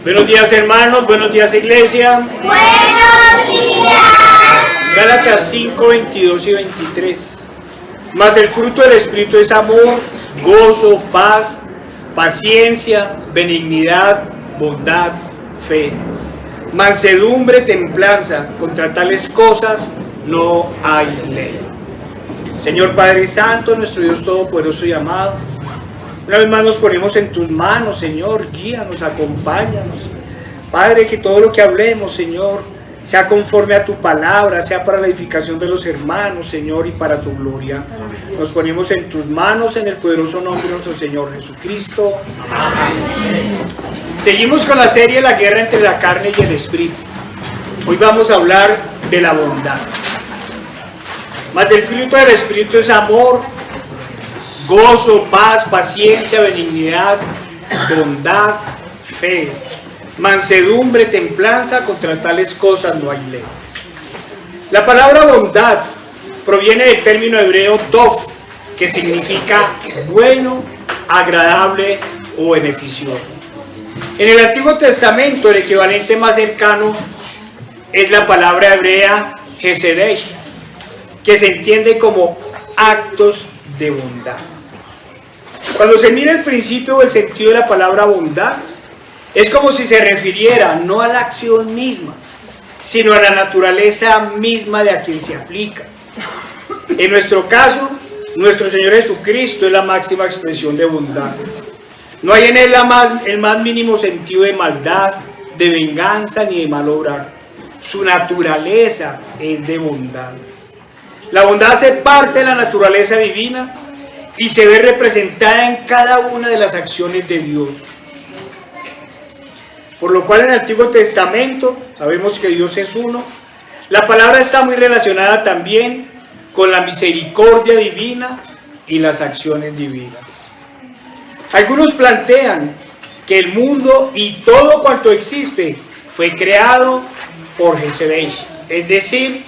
Buenos días, hermanos, buenos días, iglesia. Buenos días. Gálatas 5, 22 y 23. Mas el fruto del Espíritu es amor, gozo, paz, paciencia, benignidad, bondad, fe, mansedumbre, templanza. Contra tales cosas no hay ley. Señor Padre Santo, nuestro Dios Todopoderoso y amado, una vez más nos ponemos en tus manos, Señor. Guíanos, acompáñanos. Padre, que todo lo que hablemos, Señor, sea conforme a tu palabra, sea para la edificación de los hermanos, Señor, y para tu gloria. Nos ponemos en tus manos en el poderoso nombre de nuestro Señor Jesucristo. Amén. Seguimos con la serie La guerra entre la carne y el espíritu. Hoy vamos a hablar de la bondad. Mas el fruto del espíritu es amor, gozo, paz, paciencia, benignidad, bondad, fe, mansedumbre, templanza. Contra tales cosas no hay ley. La palabra bondad proviene del término hebreo tov, que significa bueno, agradable o beneficioso. En el Antiguo Testamento el equivalente más cercano es la palabra hebrea Hesedesh, que se entiende como actos de bondad. Cuando se mira el principio o el sentido de la palabra bondad, es como si se refiriera no a la acción misma, sino a la naturaleza misma de a quien se aplica. En nuestro caso, nuestro Señor Jesucristo es la máxima expresión de bondad. No hay en él el más mínimo sentido de maldad, de venganza ni de mal obrar. Su naturaleza es de bondad. La bondad hace parte de la naturaleza divina y se ve representada en cada una de las acciones de Dios. Por lo cual en el Antiguo Testamento sabemos que Dios es uno. La palabra está muy relacionada también con la misericordia divina y las acciones divinas. Algunos plantean que el mundo y todo cuanto existe fue creado por Hesedesh, es decir,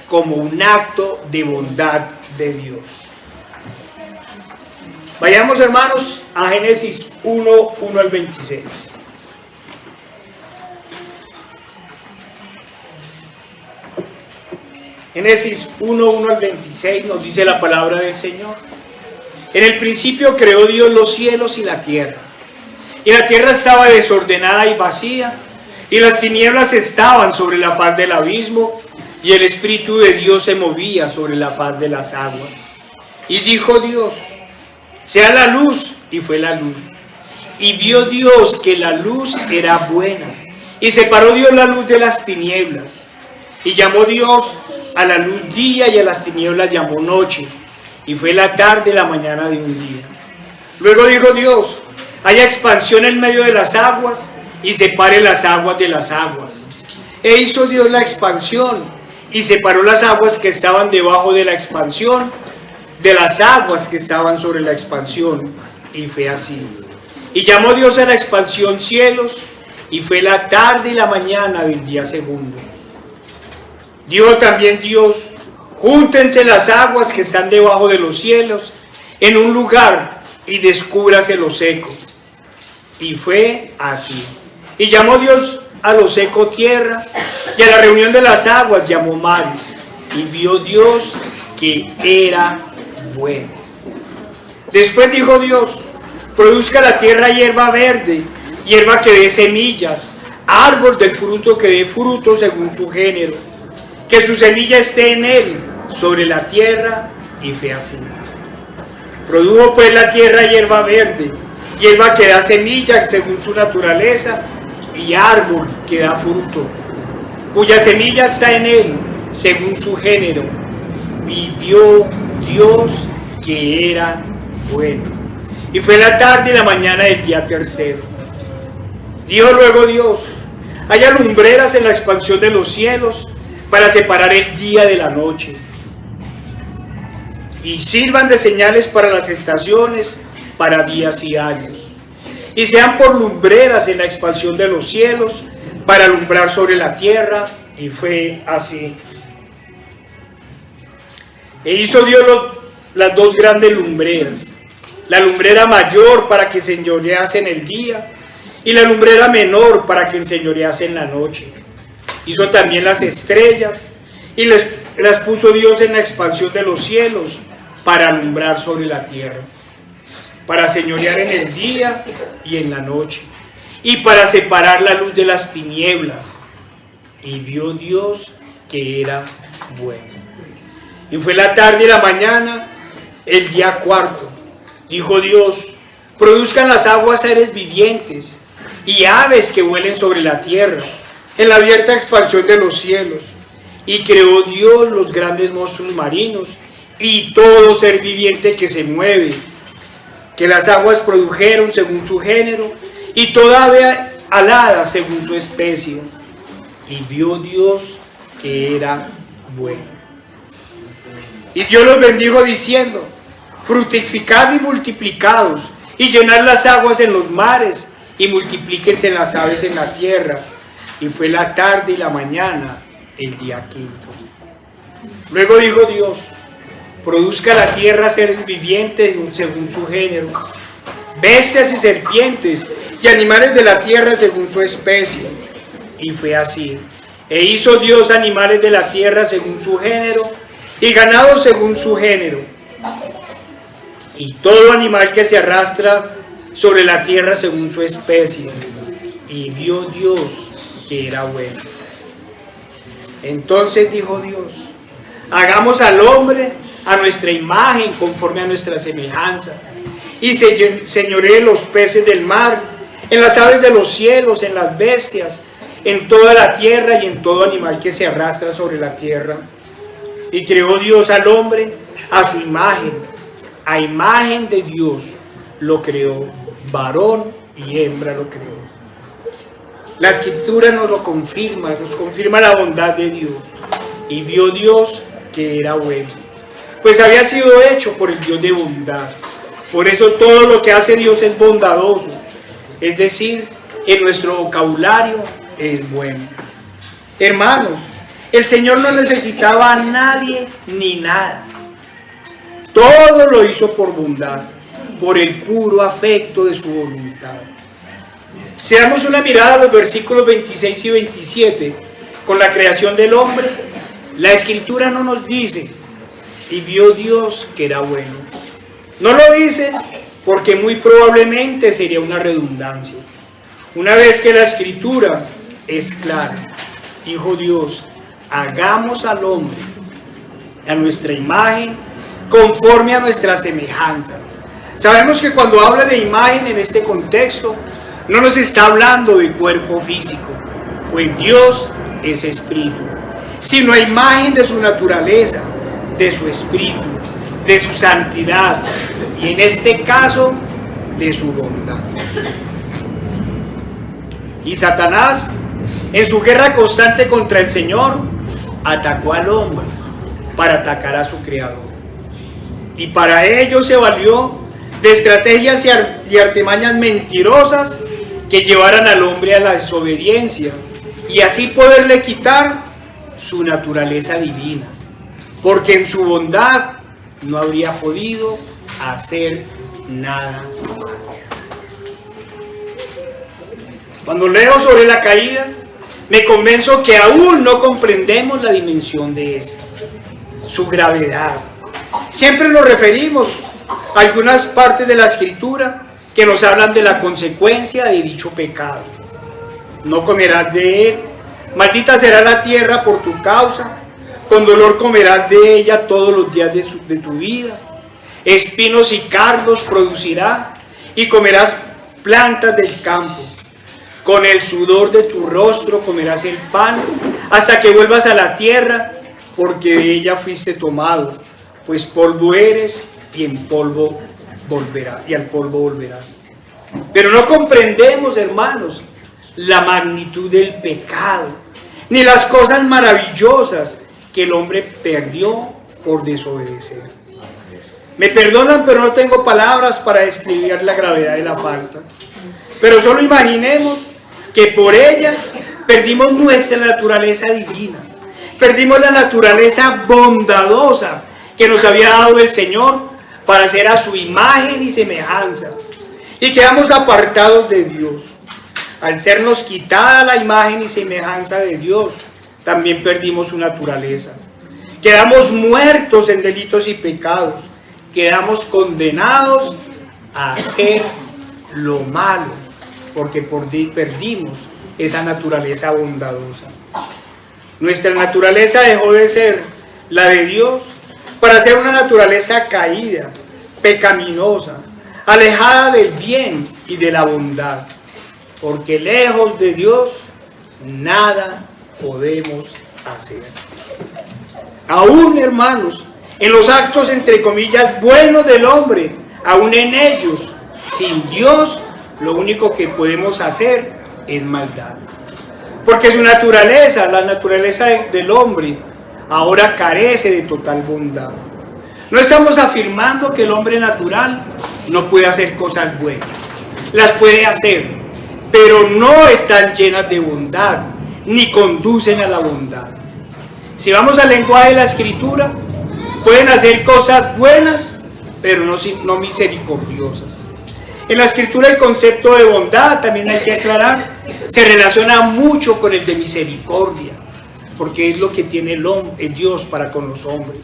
como un acto de bondad de Dios. Vayamos, hermanos, a Génesis 1, 1 al 26. Génesis 1, 1 al 26 nos dice la palabra del Señor. En el principio creó Dios los cielos y la tierra. Y la tierra estaba desordenada y vacía, y las tinieblas estaban sobre la faz del abismo, y el Espíritu de Dios se movía sobre la faz de las aguas. Y dijo Dios: sea la luz, y fue la luz. Y vio Dios que la luz era buena, y separó Dios la luz de las tinieblas. Y llamó Dios a la luz día, y a las tinieblas llamó noche. Y fue la tarde, la mañana de un día. Luego dijo Dios: haya expansión en medio de las aguas, y separe las aguas de las aguas. E hizo Dios la expansión, y separó las aguas que estaban debajo de la expansión de las aguas que estaban sobre la expansión. Y fue así. Y llamó Dios a la expansión cielos, y fue la tarde y la mañana del día segundo. Dijo también Dios: júntense las aguas que están debajo de los cielos en un lugar, y descúbrase lo seco. Y fue así. Y llamó Dios a lo seco tierra, y a la reunión de las aguas llamó mares. Y vio Dios que era bueno. Después dijo Dios: produzca la tierra hierba verde, hierba que dé semillas, árbol del fruto que dé fruto según su género, que su semilla esté en él sobre la tierra. Y fue así. Produjo pues la tierra hierba verde, hierba que da semilla según su naturaleza, y árbol que da fruto, cuya semilla está en él según su género. Y vio Dios que era bueno. Y fue la tarde y la mañana del día tercero. Dijo luego Dios: haya lumbreras en la expansión de los cielos, para separar el día de la noche, y sirvan de señales para las estaciones, para días y años, y sean por lumbreras en la expansión de los cielos, para alumbrar sobre la tierra. Y fue así. E hizo Dios las dos grandes lumbreras, la lumbrera mayor para que se enseñorease en el día, y la lumbrera menor para que enseñorease en la noche. Hizo también las estrellas y las puso Dios en la expansión de los cielos para alumbrar sobre la tierra, para señorear en el día y en la noche, y para separar la luz de las tinieblas. Y vio Dios que era bueno. Y fue la tarde y la mañana, el día cuarto. Dijo Dios: produzcan las aguas seres vivientes y aves que vuelen sobre la tierra, en la abierta expansión de los cielos. Y creó Dios los grandes monstruos marinos y todo ser viviente que se mueve, que las aguas produjeron según su género, y toda ave alada según su especie. Y vio Dios que era bueno. Y Dios los bendijo diciendo: fructificad y multiplicados, y llenad las aguas en los mares, y multiplíquense las aves en la tierra. Y fue la tarde y la mañana, el día quinto. Luego dijo Dios: produzca la tierra seres vivientes según su género, bestias y serpientes, y animales de la tierra según su especie. Y fue así. E hizo Dios animales de la tierra según su género, y ganado según su género, y todo animal que se arrastra sobre la tierra según su especie. Y vio Dios que era bueno. Entonces dijo Dios: hagamos al hombre a nuestra imagen, conforme a nuestra semejanza, y señoree los peces del mar, en las aves de los cielos, en las bestias, en toda la tierra y en todo animal que se arrastra sobre la tierra. Y creó Dios al hombre a su imagen, a imagen de Dios lo creó, varón y hembra lo creó. La Escritura nos lo confirma, nos confirma la bondad de Dios. Y vio Dios que era bueno, pues había sido hecho por el Dios de bondad. Por eso todo lo que hace Dios es bondadoso, es decir, en nuestro vocabulario es bueno. Hermanos, el Señor no necesitaba a nadie ni nada. Todo lo hizo por bondad, por el puro afecto de su voluntad. Si damos una mirada a los versículos 26 y 27, con la creación del hombre, la Escritura no nos dice: y vio Dios que era bueno. No lo dice porque muy probablemente sería una redundancia. Una vez que la Escritura es clara, dijo Dios: hagamos al hombre a nuestra imagen, conforme a nuestra semejanza. Sabemos que cuando habla de imagen en este contexto, no nos está hablando de cuerpo físico, pues Dios es espíritu, sino a imagen de su naturaleza, de su espíritu, de su santidad y en este caso de su bondad. Y Satanás, en su guerra constante contra el Señor, atacó al hombre para atacar a su Creador. Y para ello se valió de estrategias y artimañas mentirosas que llevaran al hombre a la desobediencia y así poderle quitar su naturaleza divina, porque en su bondad no habría podido hacer nada más. Cuando leo sobre la caída, me convenzo que aún no comprendemos la dimensión de esta, su gravedad. Siempre nos referimos a algunas partes de la Escritura que nos hablan de la consecuencia de dicho pecado. No comerás de él, maldita será la tierra por tu causa, con dolor comerás de ella todos los días de tu vida. Espinos y cardos producirá, y comerás plantas del campo. Con el sudor de tu rostro comerás el pan, hasta que vuelvas a la tierra, porque de ella fuiste tomado, pues polvo eres, y en polvo volverás, y al polvo volverás. Pero no comprendemos, hermanos, la magnitud del pecado, ni las cosas maravillosas que el hombre perdió por desobedecer. Me perdonan, pero no tengo palabras para describir la gravedad de la falta. Pero solo imaginemos que por ella perdimos nuestra naturaleza divina, perdimos la naturaleza bondadosa que nos había dado el Señor para ser a su imagen y semejanza, y quedamos apartados de Dios. al sernos quitada la imagen y semejanza de Dios, también perdimos su naturaleza. Quedamos muertos en delitos y pecados, quedamos condenados a hacer lo malo, porque perdimos esa naturaleza bondadosa. Nuestra naturaleza dejó de ser la de Dios para ser una naturaleza caída, pecaminosa, alejada del bien y de la bondad, porque lejos de Dios nada podemos hacer. Aún, hermanos, en los actos entre comillas buenos del hombre, aún en ellos, sin Dios, lo único que podemos hacer es maldad. Porque su naturaleza, la naturaleza del hombre, ahora carece de total bondad. No estamos afirmando que el hombre natural no puede hacer cosas buenas. Las puede hacer, pero no están llenas de bondad, ni conducen a la bondad. Si vamos al lenguaje de la Escritura, pueden hacer cosas buenas, pero no misericordiosas. En la Escritura el concepto de bondad, también hay que aclarar, se relaciona mucho con el de misericordia, porque es lo que tiene el Dios para con los hombres.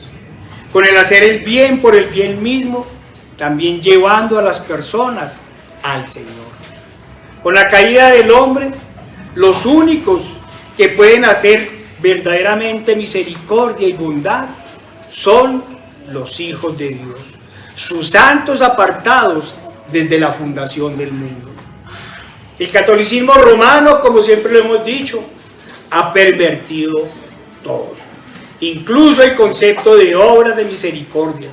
Con el hacer el bien por el bien mismo, también llevando a las personas al Señor. Con la caída del hombre, los únicos que pueden hacer verdaderamente misericordia y bondad son los hijos de Dios, sus santos apartados desde la fundación del mundo. El catolicismo romano, como siempre lo hemos dicho, ha pervertido todo, incluso el concepto de obras de misericordia,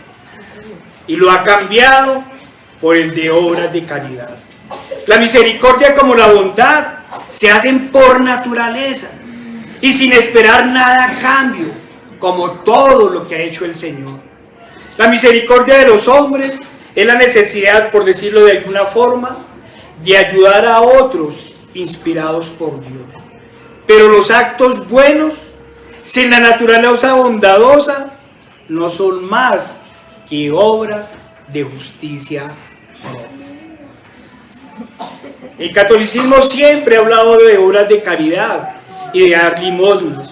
y lo ha cambiado por el de obras de caridad. La misericordia como la bondad se hacen por naturaleza y sin esperar nada a cambio, como todo lo que ha hecho el Señor. La misericordia de los hombres es la necesidad, por decirlo de alguna forma, de ayudar a otros inspirados por Dios. Pero los actos buenos, sin la naturaleza bondadosa, no son más que obras de justicia propia. El catolicismo siempre ha hablado de obras de caridad y de dar limosnas,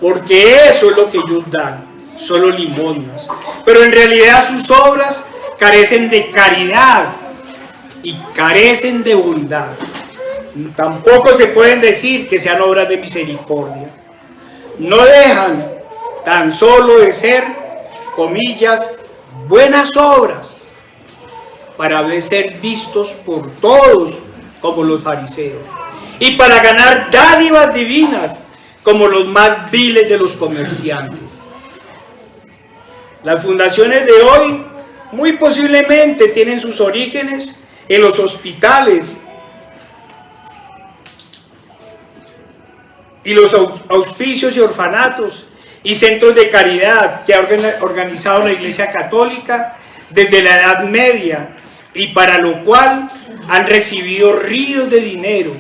porque eso es lo que ellos dan, solo limosnas. Pero en realidad sus obras carecen de caridad y carecen de bondad. Tampoco se pueden decir que sean obras de misericordia. No dejan tan solo de ser, comillas, buenas obras para ser vistos por todos como los fariseos y para ganar dádivas divinas como los más viles de los comerciantes. Las fundaciones de hoy muy posiblemente tienen sus orígenes en los hospitales y los auspicios y orfanatos y centros de caridad que ha organizado la Iglesia Católica desde la Edad Media, y para lo cual han recibido ríos de dinero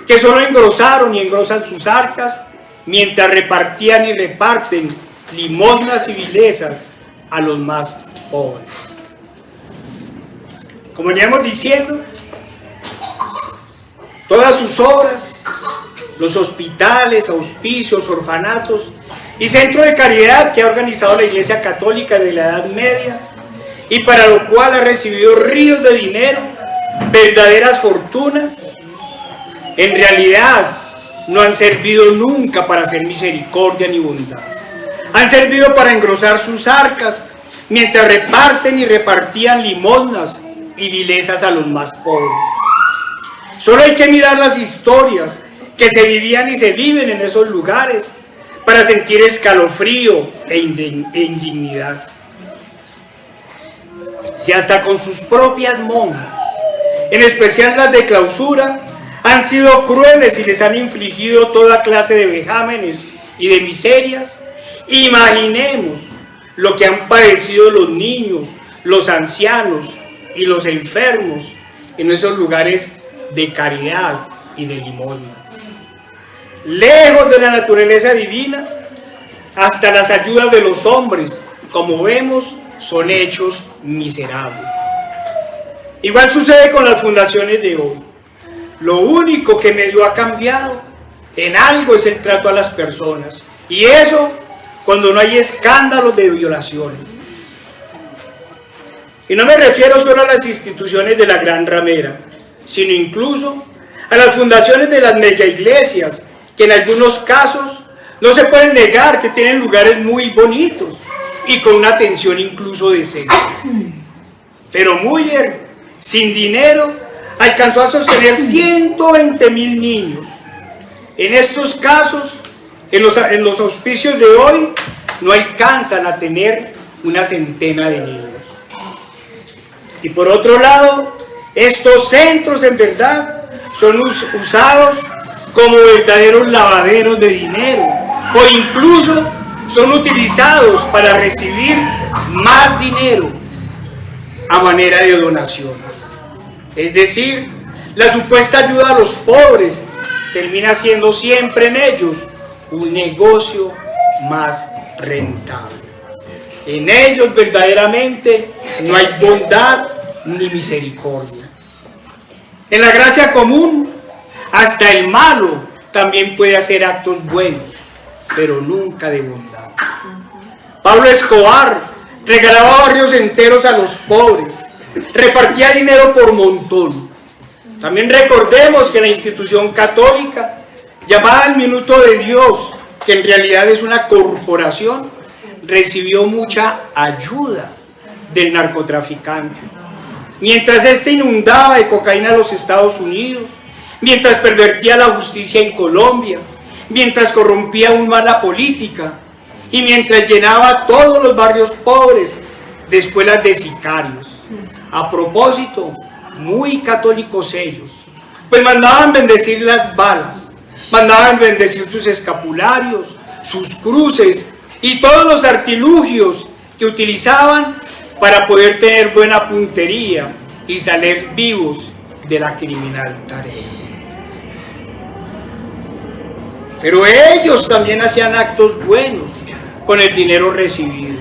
que solo engrosaron y engrosan sus arcas mientras repartían y reparten limosnas y vilezas a los más pobres. Como veníamos diciendo, todas sus obras, los hospitales, auspicios, orfanatos y centros de caridad que ha organizado la Iglesia Católica de la Edad Media, y para lo cual ha recibido ríos de dinero, verdaderas fortunas, en realidad no han servido nunca para hacer misericordia ni bondad. Han servido para engrosar sus arcas mientras reparten y repartían limosnas y vilezas a los más pobres. Solo hay que mirar las historias que se vivían y se viven en esos lugares para sentir escalofrío e indignidad. Si hasta con sus propias monjas, en especial las de clausura, han sido crueles y les han infligido toda clase de vejámenes y de miserias, imaginemos lo que han padecido los niños, los ancianos y los enfermos en esos lugares de caridad y de limosna. Lejos de la naturaleza divina, hasta las ayudas de los hombres, como vemos, son hechos miserables. Igual sucede con las fundaciones de hoy. Lo único que medio ha cambiado en algo es el trato a las personas. Y eso cuando no hay escándalos de violaciones. Y no me refiero solo a las instituciones de la Gran Ramera, sino incluso a las fundaciones de las mega iglesias, que en algunos casos no se pueden negar que tienen lugares muy bonitos y con una atención incluso decente. Pero Müller, sin dinero, alcanzó a sostener 120.000 niños. En estos casos, en los hospicios de hoy, no alcanzan a tener una centena de niños. Y por otro lado, estos centros en verdad son usados como verdaderos lavaderos de dinero, o incluso son utilizados para recibir más dinero a manera de donaciones. Es decir, la supuesta ayuda a los pobres termina siendo siempre en ellos un negocio más rentable. En ellos verdaderamente no hay bondad ni misericordia. En la gracia común, hasta el malo también puede hacer actos buenos, pero nunca de bondad. Pablo Escobar regalaba barrios enteros a los pobres, repartía dinero por montón. También recordemos que la institución católica, llamada el Minuto de Dios, que en realidad es una corporación, recibió mucha ayuda del narcotraficante. Mientras éste inundaba de cocaína a los Estados Unidos, mientras pervertía la justicia en Colombia, mientras corrompía aún más la política y mientras llenaba todos los barrios pobres de escuelas de sicarios. A propósito, muy católicos ellos, pues mandaban bendecir las balas, mandaban bendecir sus escapularios, sus cruces y todos los artilugios que utilizaban para poder tener buena puntería y salir vivos de la criminal tarea. Pero ellos también hacían actos buenos con el dinero recibido,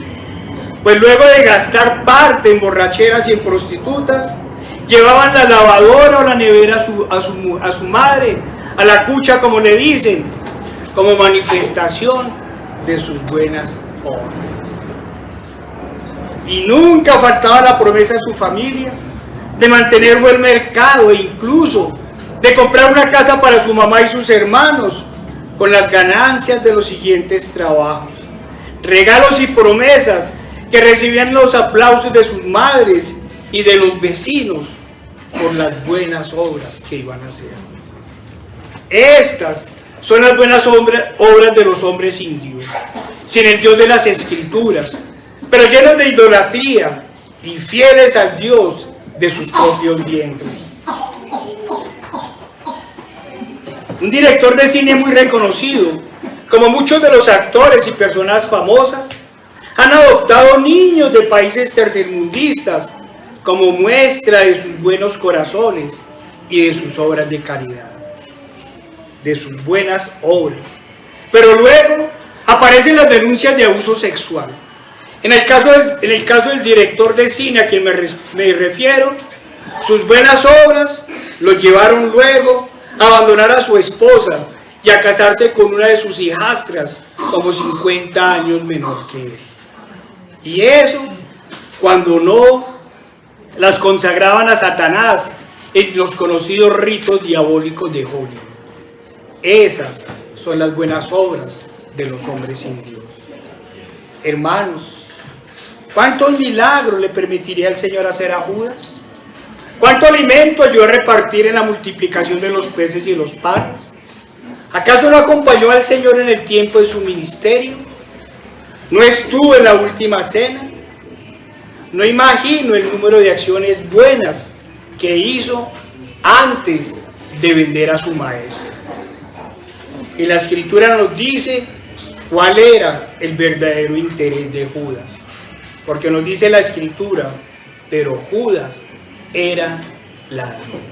pues luego de gastar parte en borracheras y en prostitutas, llevaban la lavadora o la nevera a su madre, a la cucha como le dicen, como manifestación de sus buenas obras. Y nunca faltaba la promesa a su familia de mantener buen mercado e incluso de comprar una casa para su mamá y sus hermanos con las ganancias de los siguientes trabajos. Regalos y promesas que recibían los aplausos de sus madres y de los vecinos por las buenas obras que iban a hacer. Estas son las buenas obras de los hombres sin Dios, sin el Dios de las Escrituras, pero llenos de idolatría y fieles al Dios de sus propios vientres. Un director de cine muy reconocido, como muchos de los actores y personas famosas, han adoptado niños de países tercermundistas como muestra de sus buenos corazones y de sus obras de caridad, de sus buenas obras. Pero luego aparecen las denuncias de abuso sexual. En el caso del director de cine a quien me refiero, sus buenas obras los llevaron luego a abandonar a su esposa y a casarse con una de sus hijastras, como 50 años menor que él. Y eso cuando no las consagraban a Satanás en los conocidos ritos diabólicos de Hollywood. Esas son las buenas obras de los hombres sin Dios. Hermanos, ¿cuántos milagros le permitiría el Señor hacer a Judas? ¿Cuánto alimento ayudó a repartir en la multiplicación de los peces y los panes? ¿Acaso no acompañó al Señor en el tiempo de su ministerio? ¿No estuvo en la última cena? No imagino el número de acciones buenas que hizo antes de vender a su maestro. Y la Escritura nos dice cuál era el verdadero interés de Judas. Porque nos dice la Escritura, pero Judas era ladrón.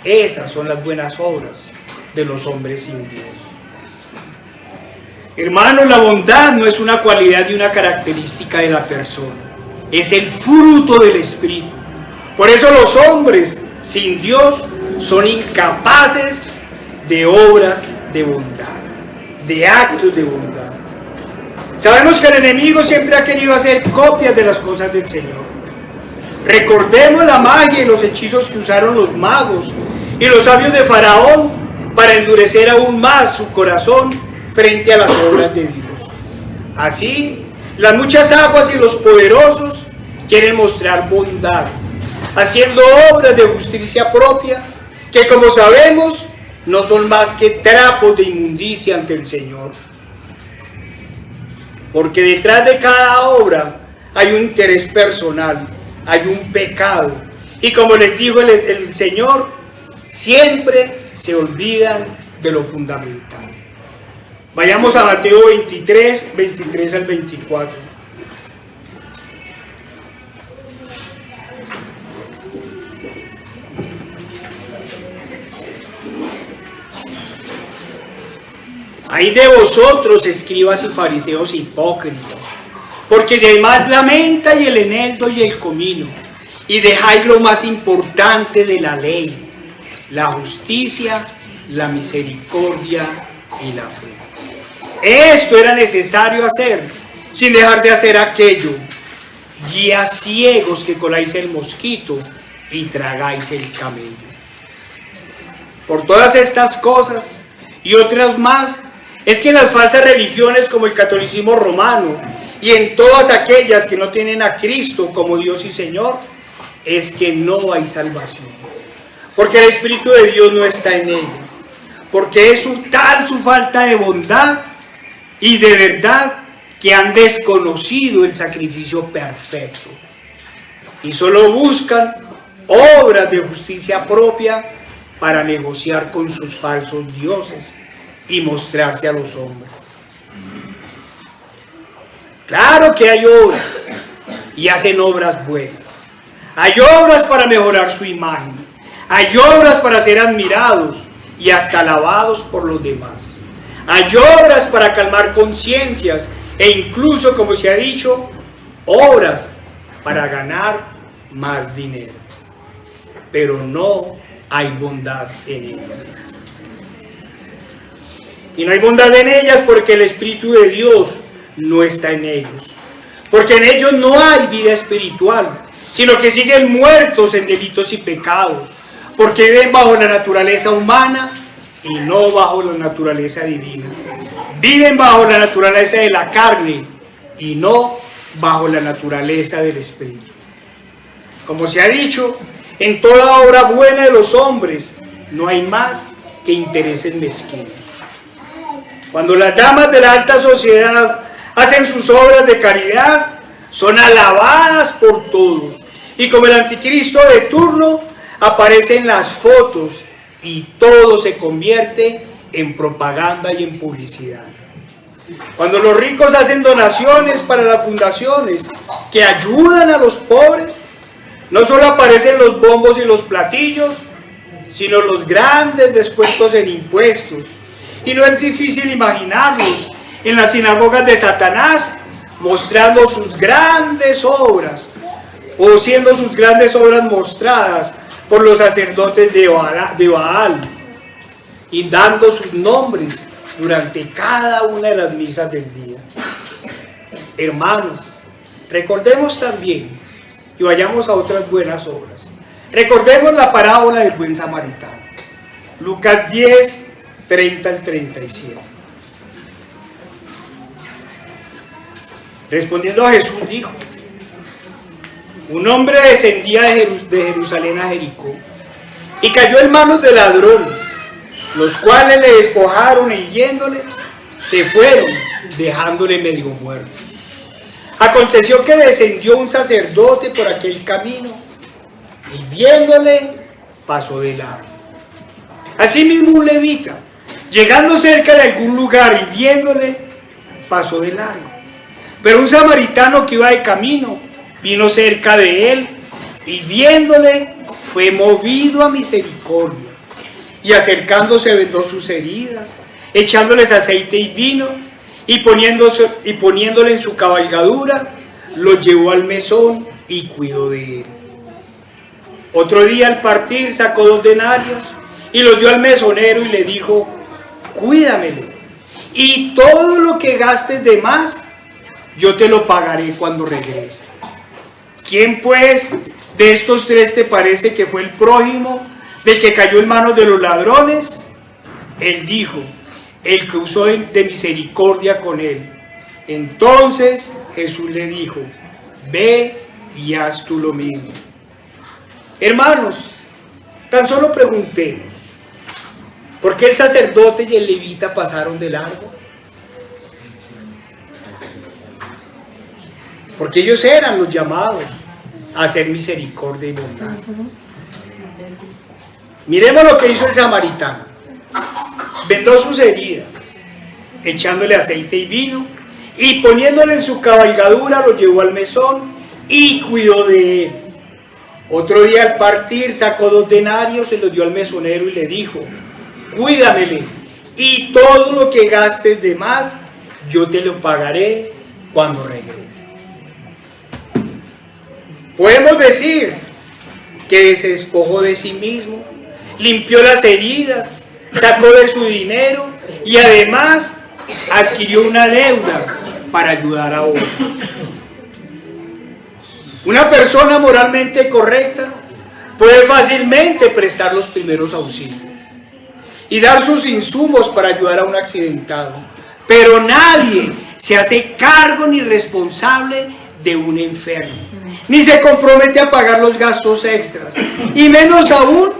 Esas son las buenas obras de los hombres sin Dios. Hermanos, la bondad no es una cualidad y una característica de la persona, es el fruto del Espíritu. Por eso los hombres sin Dios son incapaces de obras de bondad, de actos de bondad. Sabemos que el enemigo siempre ha querido hacer copias de las cosas del Señor. Recordemos la magia y los hechizos que usaron los magos y los sabios de Faraón para endurecer aún más su corazón frente a las obras de Dios. Así, las muchas aguas y los poderosos quieren mostrar bondad, haciendo obras de justicia propia, que como sabemos, no son más que trapos de inmundicia ante el Señor. Porque detrás de cada obra hay un interés personal, hay un pecado. Y como les dijo el Señor, siempre se olvidan de lo fundamental. Vayamos a Mateo 23, 23 al 24. Ay de vosotros, escribas y fariseos hipócritas, porque demás la menta y el eneldo y el comino, y dejáis lo más importante de la ley, la justicia, la misericordia y la fe. Esto era necesario hacer, sin dejar de hacer aquello. Guías ciegos que coláis el mosquito y tragáis el camello. Por todas estas cosas y otras más, es que en las falsas religiones como el catolicismo romano y en todas aquellas que no tienen a Cristo como Dios y Señor, es que no hay salvación. Porque el Espíritu de Dios no está en ellas. Porque es tal su falta de bondad y de verdad que han desconocido el sacrificio perfecto. Y solo buscan obras de justicia propia para negociar con sus falsos dioses y mostrarse a los hombres. Claro que hay obras y hacen obras buenas. Hay obras para mejorar su imagen. Hay obras para ser admirados y hasta alabados por los demás. Hay obras para calmar conciencias e incluso, como se ha dicho, obras para ganar más dinero. Pero no hay bondad en ellas. Y no hay bondad en ellas porque el Espíritu de Dios no está en ellos. Porque en ellos no hay vida espiritual, sino que siguen muertos en delitos y pecados. Porque viven bajo la naturaleza humana y no bajo la naturaleza divina. Viven bajo la naturaleza de la carne y no bajo la naturaleza del Espíritu. Como se ha dicho, en toda obra buena de los hombres no hay más que intereses mezquinos. Cuando las damas de la alta sociedad hacen sus obras de caridad, son alabadas por todos. Y como el anticristo de turno, aparecen las fotos y todo se convierte en propaganda y en publicidad. Cuando los ricos hacen donaciones para las fundaciones que ayudan a los pobres, no solo aparecen los bombos y los platillos, sino los grandes descuentos en impuestos. Y no es difícil imaginarlos en las sinagogas de Satanás, mostrando sus grandes obras, o siendo sus grandes obras mostradas por los sacerdotes de Baal, y dando sus nombres durante cada una de las misas del día. Hermanos, recordemos también, y vayamos a otras buenas obras, recordemos la parábola del buen samaritano. Lucas 10, 30 al 37. Respondiendo a Jesús dijo: un hombre descendía de Jerusalén a Jericó y cayó en manos de ladrones, los cuales le despojaron e hiriéndole, se fueron, dejándole medio muerto. Aconteció que descendió un sacerdote por aquel camino y viéndole, pasó de largo. Asimismo un levita, llegando cerca de algún lugar y viéndole, pasó de largo. Pero un samaritano que iba de camino, vino cerca de él y viéndole, fue movido a misericordia. Y acercándose vendó sus heridas, echándoles aceite y vino, y poniéndole en su cabalgadura, lo llevó al mesón y cuidó de él. Otro día al partir sacó 2 denarios y los dio al mesonero y le dijo: cuídamelo, y todo lo que gastes de más, yo te lo pagaré cuando regrese. ¿Quién pues de estos 3 te parece que fue el prójimo del que cayó en manos de los ladrones? Él dijo: el que usó de misericordia con él. Entonces Jesús le dijo: ve y haz tú lo mismo. Hermanos, tan solo preguntemos, ¿por qué el sacerdote y el levita pasaron de largo? Porque ellos eran los llamados a hacer misericordia y bondad. Miremos lo que hizo el samaritano. Vendó sus heridas, echándole aceite y vino, y poniéndole en su cabalgadura lo llevó al mesón y cuidó de él. Otro día al partir sacó 2 denarios y los dio al mesonero y le dijo: cuídamele, y todo lo que gastes de más, yo te lo pagaré cuando regrese. Podemos decir que se despojó de sí mismo, limpió las heridas, sacó de su dinero y además adquirió una deuda para ayudar a otro. Una persona moralmente correcta puede fácilmente prestar los primeros auxilios y dar sus insumos para ayudar a un accidentado, pero nadie se hace cargo ni responsable de un enfermo, ni se compromete a pagar los gastos extras, y menos aún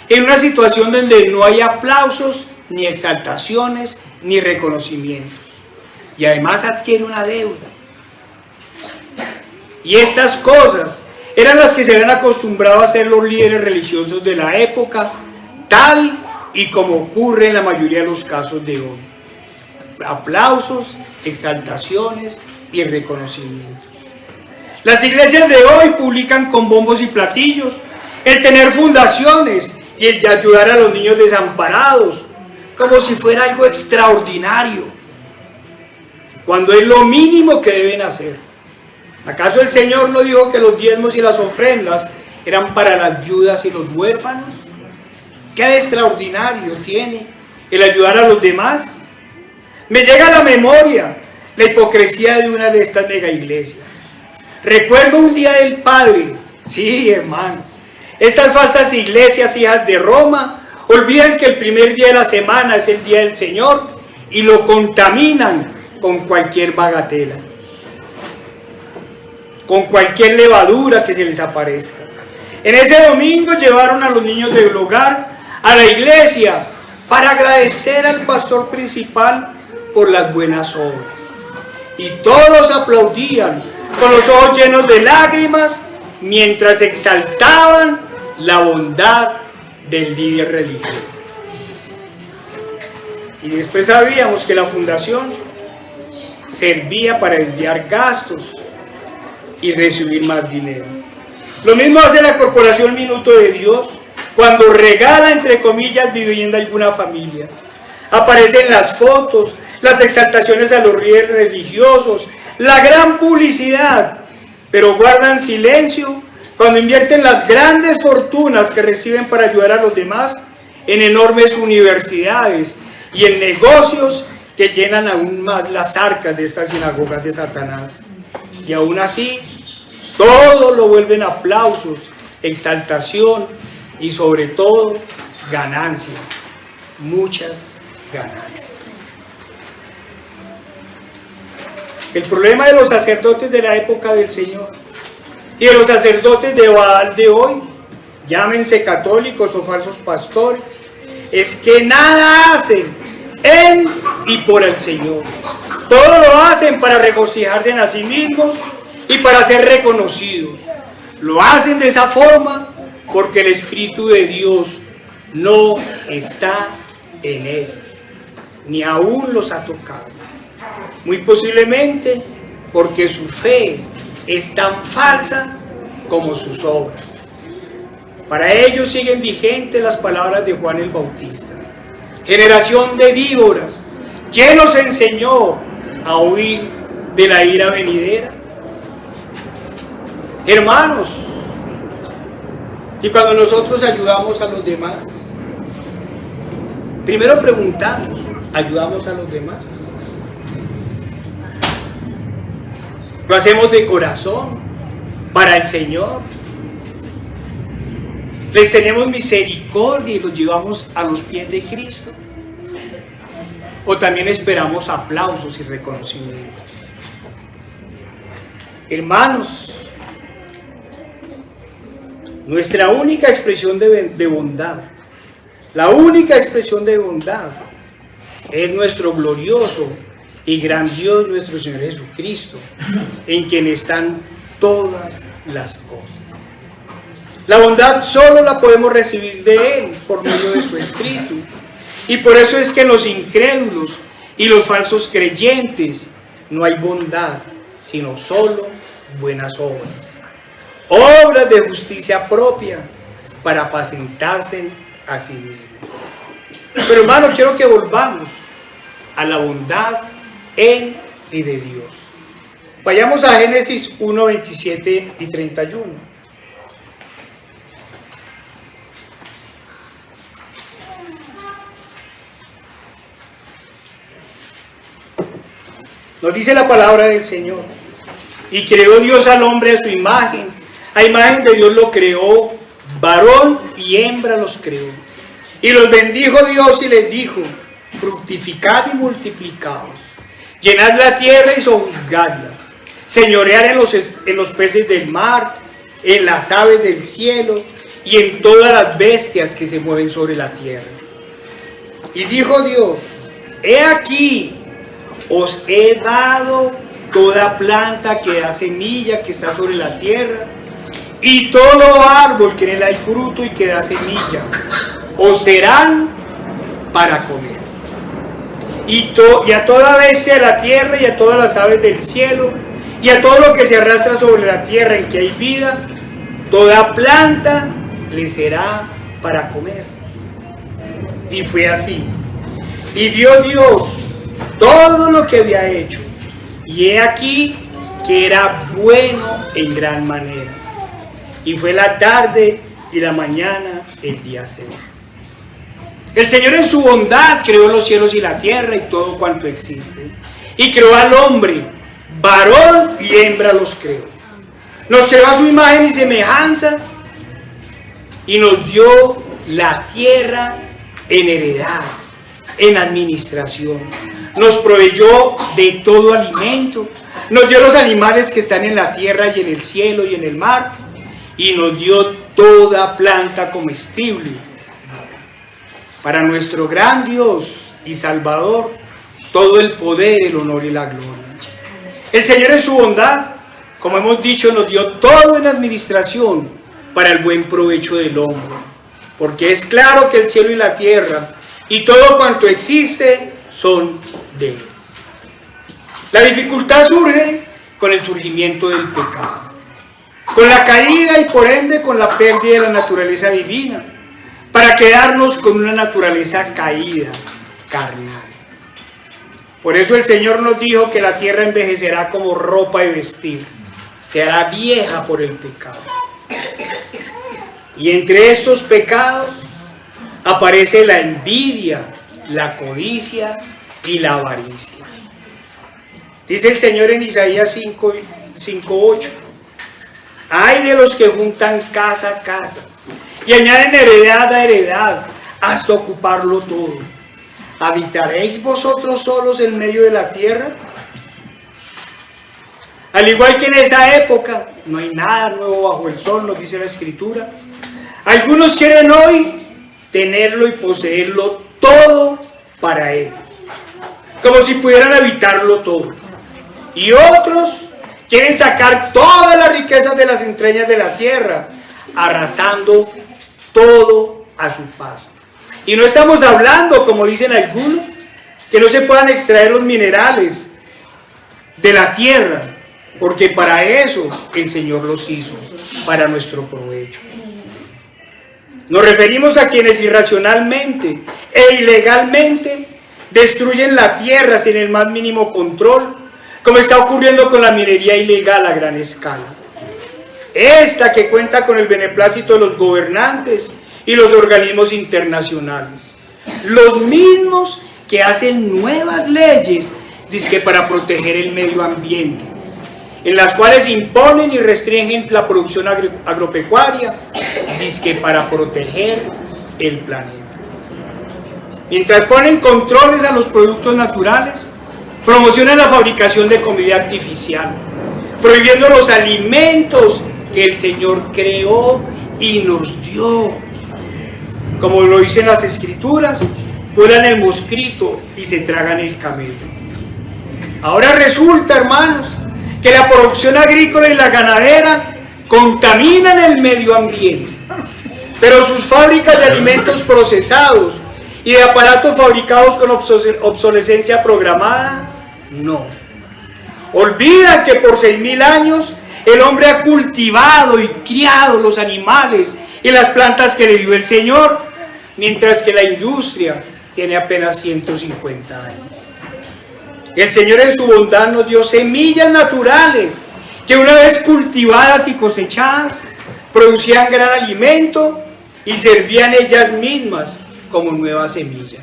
en una situación donde no hay aplausos, ni exaltaciones, ni reconocimientos, y además adquiere una deuda. Y estas cosas eran las que se habían acostumbrado a hacer los líderes religiosos de la época, tal y como ocurre en la mayoría de los casos de hoy. Aplausos, exaltaciones y reconocimientos. Las iglesias de hoy publican con bombos y platillos el tener fundaciones y el de ayudar a los niños desamparados, como si fuera algo extraordinario, cuando es lo mínimo que deben hacer. ¿Acaso el Señor no dijo que los diezmos y las ofrendas eran para las viudas y los huérfanos? ¿Qué de extraordinario tiene el ayudar a los demás? Me llega a la memoria la hipocresía de una de estas mega iglesias. Recuerdo un día del Padre, sí, hermanos, estas falsas iglesias hijas de Roma olvidan que el primer día de la semana es el día del Señor y lo contaminan con cualquier bagatela, con cualquier levadura que se les aparezca. En ese domingo llevaron a los niños del hogar a la iglesia para agradecer al pastor principal por las buenas obras. Y todos aplaudían con los ojos llenos de lágrimas mientras exaltaban la bondad del líder religioso. Y después sabíamos que la fundación servía para desviar gastos y recibir más dinero. Lo mismo hace la Corporación Minuto de Dios cuando regala, entre comillas, vivienda a alguna familia. Aparecen las fotos, las exaltaciones a los líderes religiosos, la gran publicidad, pero guardan silencio cuando invierten las grandes fortunas que reciben para ayudar a los demás en enormes universidades y en negocios que llenan aún más las arcas de estas sinagogas de Satanás. Y aún así, todo lo vuelven aplausos, exaltación y sobre todo ganancias, muchas ganancias. El problema de los sacerdotes de la época del Señor y de los sacerdotes de Baal de hoy, llámense católicos o falsos pastores, es que nada hacen en y por el Señor. Todo lo hacen para regocijarse en a sí mismos y para ser reconocidos. Lo hacen de esa forma porque el Espíritu de Dios no está en él, ni aún los ha tocado. Muy posiblemente porque su fe es tan falsa como sus obras. Para ellos siguen vigentes las palabras de Juan el Bautista: generación de víboras, ¿quién nos enseñó a huir de la ira venidera? Hermanos, Y cuando nosotros ayudamos a los demás, primero preguntamos, ¿ayudamos a los demás? ¿Lo hacemos de corazón para el Señor? ¿Les tenemos misericordia y los llevamos a los pies de Cristo? ¿O también esperamos aplausos y reconocimientos? Hermanos, nuestra única expresión de bondad, la única expresión de bondad es nuestro glorioso y gran Dios, nuestro Señor Jesucristo, en quien están todas las cosas. La bondad solo la podemos recibir de Él por medio de su Espíritu. Y por eso es que en los incrédulos y los falsos creyentes no hay bondad, sino solo buenas obras. Obras de justicia propia para apacentarse a sí mismos. Pero hermano, quiero que volvamos a la bondad en y de Dios. Vayamos a Génesis 1, 27 y 31. Nos dice la palabra del Señor: y creó Dios al hombre a su imagen, a imagen de Dios lo creó, varón y hembra los creó. Y los bendijo Dios y les dijo: fructificad y multiplicaos, llenad la tierra y sojuzgadla, señorear en los peces del mar, en las aves del cielo y en todas las bestias que se mueven sobre la tierra. Y dijo Dios: he aquí, os he dado toda planta que da semilla que está sobre la tierra, y todo árbol que en él hay fruto y que da semilla, os serán para comer. Y a toda bestia de la tierra y a todas las aves del cielo y a todo lo que se arrastra sobre la tierra en que hay vida, toda planta le será para comer. Y fue así. Y vio Dios todo lo que había hecho, y he aquí que era bueno en gran manera. Y fue la tarde y la mañana el día sexto. El Señor en su bondad creó los cielos y la tierra y todo cuanto existe. Y creó al hombre, varón y hembra los creó. Nos creó a su imagen y semejanza y nos dio la tierra en heredad, en administración. Nos proveyó de todo alimento, nos dio los animales que están en la tierra y en el cielo y en el mar, y nos dio toda planta comestible. Para nuestro gran Dios y Salvador, todo el poder, el honor y la gloria. El Señor en su bondad, como hemos dicho, nos dio todo en administración para el buen provecho del hombre, porque es claro que el cielo y la tierra y todo cuanto existe son de Él. La dificultad surge con el surgimiento del pecado, con la caída y por ende con la pérdida de la naturaleza divina, para quedarnos con una naturaleza caída, carnal. Por eso el Señor nos dijo que la tierra envejecerá como ropa de vestir, se hará vieja por el pecado. Y entre estos pecados aparece la envidia, la codicia y la avaricia. Dice el Señor en Isaías 5:8: ay de los que juntan casa a casa y añaden heredad a heredad hasta ocuparlo todo. ¿Habitaréis vosotros solos en medio de la tierra? Al igual que en esa época, no hay nada nuevo bajo el sol, nos dice la Escritura. Algunos quieren hoy tenerlo y poseerlo todo para ellos, como si pudieran habitarlo todo. Y otros quieren sacar todas las riquezas de las entrañas de la tierra, arrasando todo a su paso. Y no estamos hablando, como dicen algunos, que no se puedan extraer los minerales de la tierra, porque para eso el Señor los hizo, para nuestro provecho. Nos referimos a quienes irracionalmente e ilegalmente destruyen la tierra sin el más mínimo control, como está ocurriendo con la minería ilegal a gran escala. esta que cuenta con el beneplácito de los gobernantes y los organismos internacionales, los mismos que hacen nuevas leyes, dizque para proteger el medio ambiente, en las cuales imponen y restringen la producción agropecuaria, dizque para proteger el planeta. Mientras ponen controles a los productos naturales, promocionan la fabricación de comida artificial, prohibiendo los alimentos que el Señor creó y nos dio. Como lo dicen las Escrituras, vuelan el mosquito y se tragan el camello. Ahora resulta, hermanos, que la producción agrícola y la ganadera contaminan el medio ambiente, pero sus fábricas de alimentos procesados y de aparatos fabricados con obsolescencia programada, no. Olvidan que por 6.000 años el hombre ha cultivado y criado los animales y las plantas que le dio el Señor, mientras que la industria tiene apenas 150 años. El Señor en su bondad nos dio semillas naturales que una vez cultivadas y cosechadas producían gran alimento y servían ellas mismas como nueva semilla.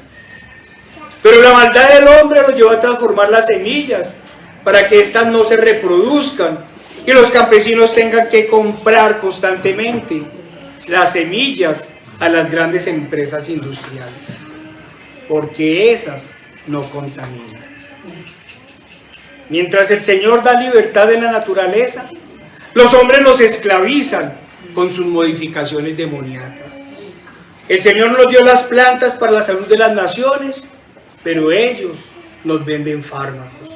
Pero la maldad del hombre los llevó a transformar las semillas para que éstas no se reproduzcan y los campesinos tengan que comprar constantemente las semillas a las grandes empresas industriales, porque esas no contaminan. Mientras el Señor da libertad en la naturaleza, los hombres nos esclavizan con sus modificaciones demoníacas. El Señor nos dio las plantas para la salud de las naciones, pero ellos nos venden fármacos.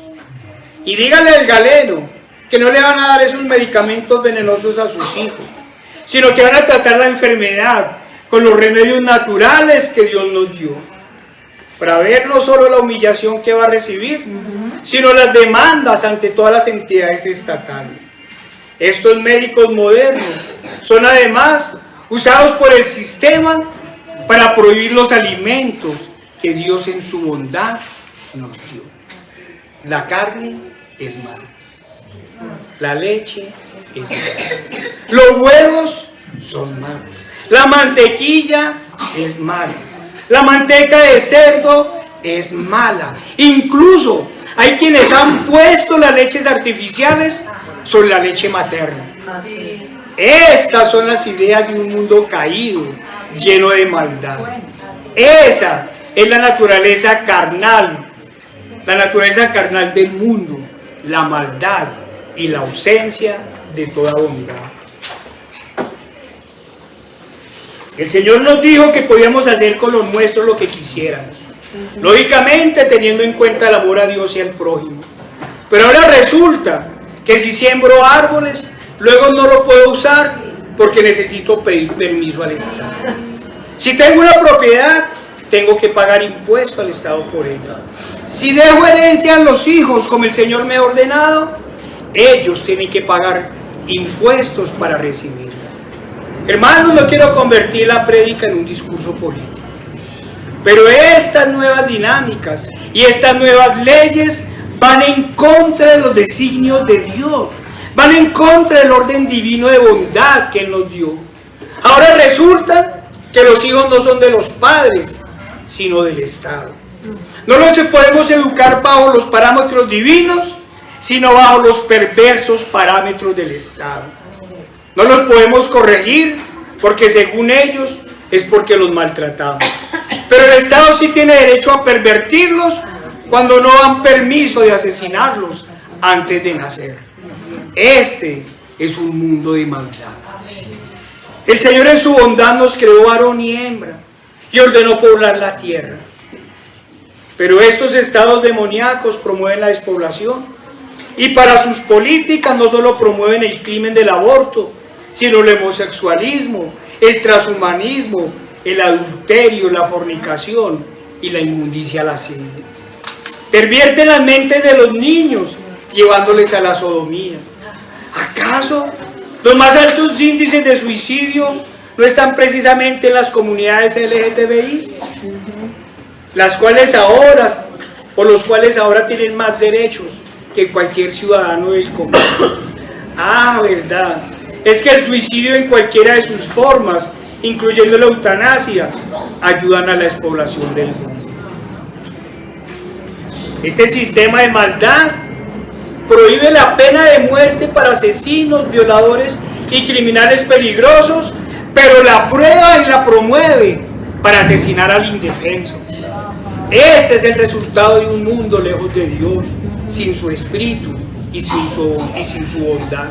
Y díganle al galeno que no le van a dar esos medicamentos venenosos a sus hijos, sino que van a tratar la enfermedad con los remedios naturales que Dios nos dio, para ver no solo la humillación que va a recibir, sino las demandas ante todas las entidades estatales. Estos médicos modernos son además usados por el sistema para prohibir los alimentos que Dios en su bondad nos dio. La carne es mala, la leche es mala, los huevos son malos, la mantequilla es mala, la manteca de cerdo es mala. Incluso hay quienes han puesto las leches artificiales sobre la leche materna. Estas son las ideas de un mundo caído, lleno de maldad. Esa es la naturaleza carnal del mundo, la maldad y la ausencia de toda bondad. El Señor nos dijo que podíamos hacer con los nuestros lo que quisiéramos, lógicamente teniendo en cuenta el amor a Dios y al prójimo. Pero ahora resulta que si siembro árboles, luego no lo puedo usar porque necesito pedir permiso al Estado. Si tengo una propiedad, tengo que pagar impuesto al Estado por ella. Si dejo herencia a los hijos como el Señor me ha ordenado, ellos tienen que pagar impuestos para recibirla. Hermanos, no quiero convertir la prédica en un discurso político, pero estas nuevas dinámicas y estas nuevas leyes van en contra de los designios de Dios, van en contra del orden divino de bondad que Él nos dio. Ahora resulta que los hijos no son de los padres, sino del Estado. No los podemos educar bajo los parámetros divinos, sino bajo los perversos parámetros del Estado. No los podemos corregir porque según ellos es porque los maltratamos. Pero el Estado sí tiene derecho a pervertirlos cuando no dan permiso de asesinarlos antes de nacer. Este es un mundo de maldad. El Señor en su bondad nos creó varón y hembra y ordenó poblar la tierra. Pero estos estados demoníacos promueven la despoblación y para sus políticas no solo promueven el crimen del aborto, sino el homosexualismo, el transhumanismo, el adulterio, la fornicación y la inmundicia lascivia. Pervierten las mentes de los niños llevándoles a la sodomía. ¿Acaso los más altos índices de suicidio no están precisamente en las comunidades LGTBI? Los cuales ahora tienen más derechos que cualquier ciudadano del común. Ah, verdad, es que el suicidio en cualquiera de sus formas, incluyendo la eutanasia, ayudan a la despoblación del mundo. Este sistema de maldad prohíbe la pena de muerte para asesinos, violadores y criminales peligrosos, pero la aprueba y la promueve para asesinar al indefenso. Este es el resultado de un mundo lejos de Dios, sin su espíritu y sin su bondad.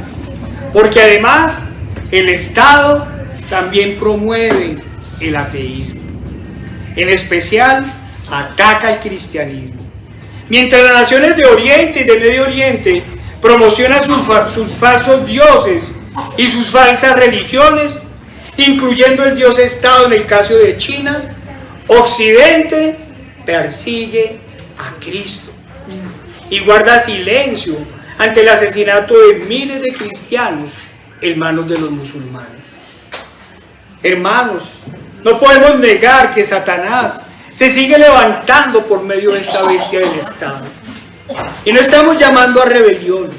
Porque además el Estado también promueve el ateísmo. En especial ataca el cristianismo. Mientras las naciones de Oriente y de Medio Oriente promocionan sus falsos dioses y sus falsas religiones, incluyendo el Dios Estado en el caso de China, Occidente persigue a Cristo y guarda silencio ante el asesinato de miles de cristianos en manos de los musulmanes. Hermanos, no podemos negar que Satanás se sigue levantando por medio de esta bestia del Estado. Y no estamos llamando a rebeliones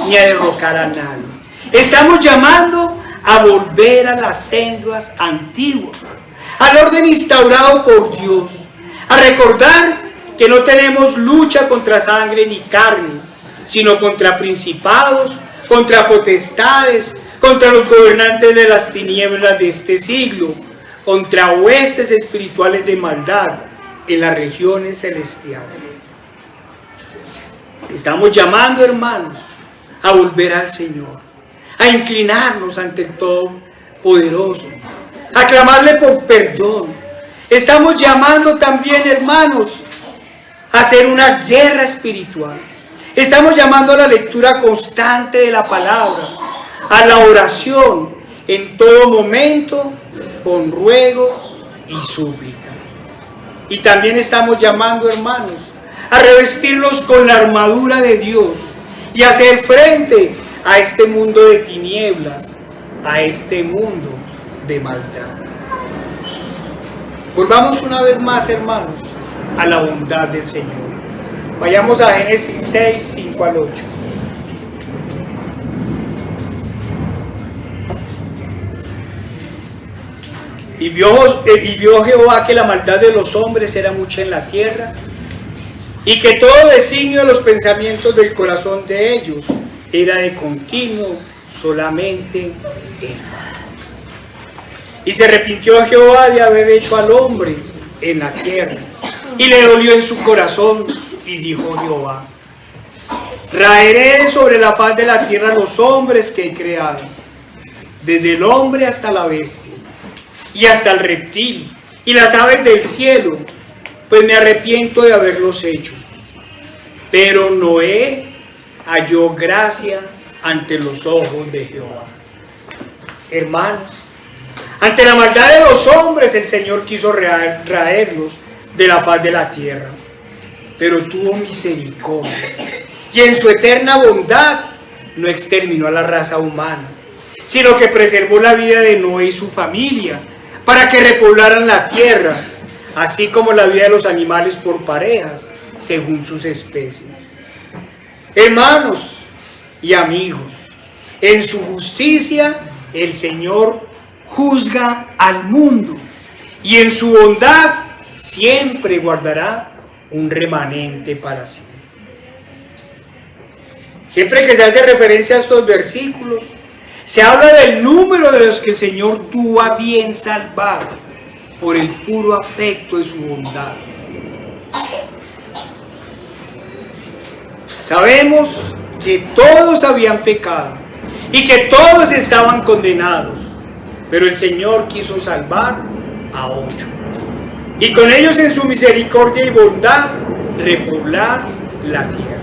ni a derrocar a nadie. Estamos llamando a volver a las sendas antiguas, al orden instaurado por Dios, a recordar que no tenemos lucha contra sangre ni carne, sino contra principados, contra potestades, contra los gobernantes de las tinieblas de este siglo, contra huestes espirituales de maldad en las regiones celestiales. Estamos llamando, hermanos, a volver al Señor, a inclinarnos ante el Todopoderoso, a clamarle por perdón. Estamos llamando también, hermanos, a hacer una guerra espiritual. Estamos llamando a la lectura constante de la palabra, a la oración en todo momento, con ruego y súplica. Y también estamos llamando, hermanos, a revestirnos con la armadura de Dios y hacer frente a este mundo de tinieblas, a este mundo de maldad. Volvamos una vez más, hermanos, a la bondad del Señor. Vayamos a Génesis 6, 5 al 8. Y vio Jehová que la maldad de los hombres era mucha en la tierra, y que todo designio de los pensamientos del corazón de ellos era de continuo solamente el mal. Y se arrepintió Jehová de haber hecho al hombre en la tierra, y le dolió en su corazón, y dijo Jehová: raeré sobre la faz de la tierra los hombres que he creado, desde el hombre hasta la bestia, y hasta el reptil, y las aves del cielo, pues me arrepiento de haberlos hecho. Pero Noé halló gracia ante los ojos de Jehová. Hermanos, ante la maldad de los hombres, el Señor quiso raerlos de la faz de la tierra, pero tuvo misericordia, y en su eterna bondad no exterminó a la raza humana, sino que preservó la vida de Noé y su familia, para que repoblaran la tierra, así como la vida de los animales por parejas, según sus especies. Hermanos y amigos, en su justicia el Señor juzga al mundo, y en su bondad siempre guardará un remanente para sí. Siempre que se hace referencia a estos versículos, se habla del número de los que el Señor tuvo a bien salvar por el puro afecto de su bondad. Sabemos que todos habían pecado y que todos estaban condenados, pero el Señor quiso salvar a 8. Y con ellos en su misericordia y bondad repoblar la tierra.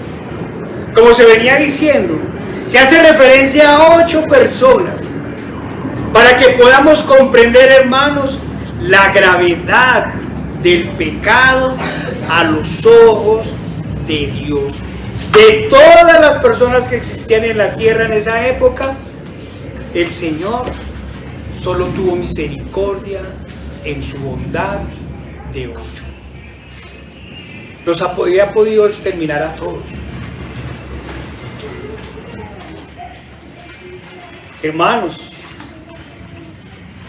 Como se venía diciendo, se hace referencia a 8 personas para que podamos comprender, hermanos, la gravedad del pecado a los ojos de Dios. De todas las personas que existían en la tierra en esa época, el Señor solo tuvo misericordia en su bondad de 8. Los había podido exterminar a todos. Hermanos,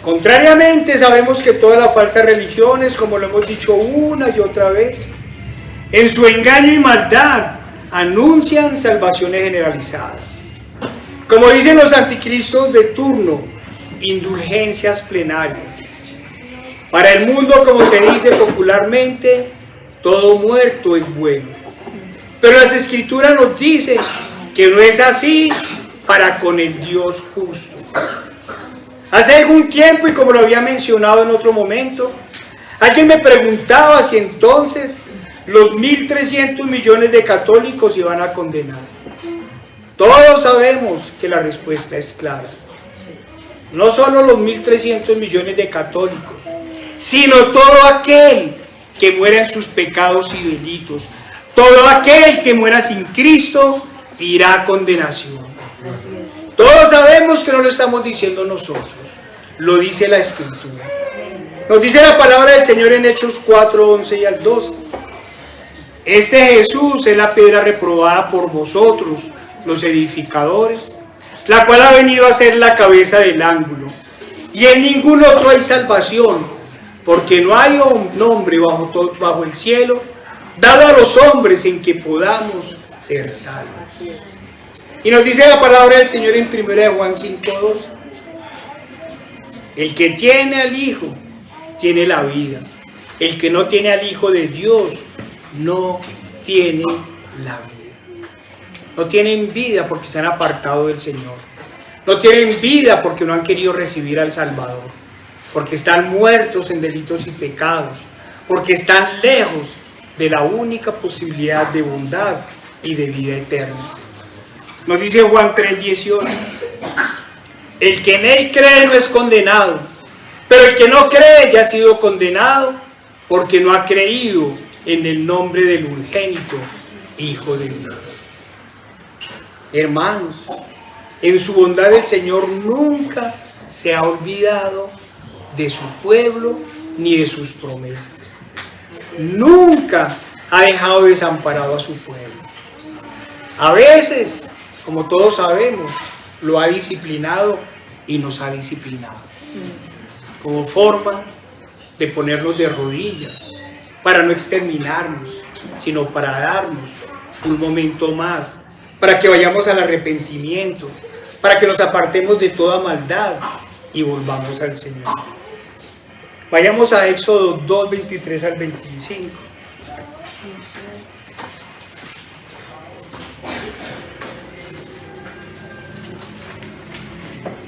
contrariamente sabemos que todas las falsas religiones, como lo hemos dicho una y otra vez, en su engaño y maldad anuncian salvaciones generalizadas. Como dicen los anticristos de turno, indulgencias plenarias. Para el mundo, como se dice popularmente, todo muerto es bueno. Pero las Escrituras nos dicen que no es así para con el Dios justo. Hace algún tiempo, y como lo había mencionado en otro momento, alguien me preguntaba si entonces los 1.300 millones de católicos iban a condenar. Todos sabemos que la respuesta es clara. No solo los 1.300 millones de católicos, sino todo aquel que muera en sus pecados y delitos. Todo aquel que muera sin Cristo irá a condenación. Todos sabemos que no lo estamos diciendo nosotros, lo dice la Escritura. Nos dice la palabra del Señor en Hechos 4, 11 y al 12. Este Jesús es la piedra reprobada por vosotros, los edificadores, la cual ha venido a ser la cabeza del ángulo. Y en ningún otro hay salvación, porque no hay nombre bajo el cielo dado a los hombres en que podamos ser salvos. Y nos dice la palabra del Señor en 1 Juan 5:2. El que tiene al Hijo tiene la vida. El que no tiene al Hijo de Dios no tiene la vida. No tienen vida porque se han apartado del Señor. No tienen vida porque no han querido recibir al Salvador. Porque están muertos en delitos y pecados. Porque están lejos de la única posibilidad de bondad y de vida eterna. Nos dice Juan 3:18. El que en él cree no es condenado, pero el que no cree ya ha sido condenado porque no ha creído en el nombre del unigénito Hijo de Dios. Hermanos, en su bondad el Señor nunca se ha olvidado de su pueblo ni de sus promesas. Nunca ha dejado desamparado a su pueblo. A veces, como todos sabemos, lo ha disciplinado y nos ha disciplinado como forma de ponernos de rodillas para no exterminarnos, sino para darnos un momento más, para que vayamos al arrepentimiento, para que nos apartemos de toda maldad y volvamos al Señor. Vayamos a Éxodo 2, 23 al 25.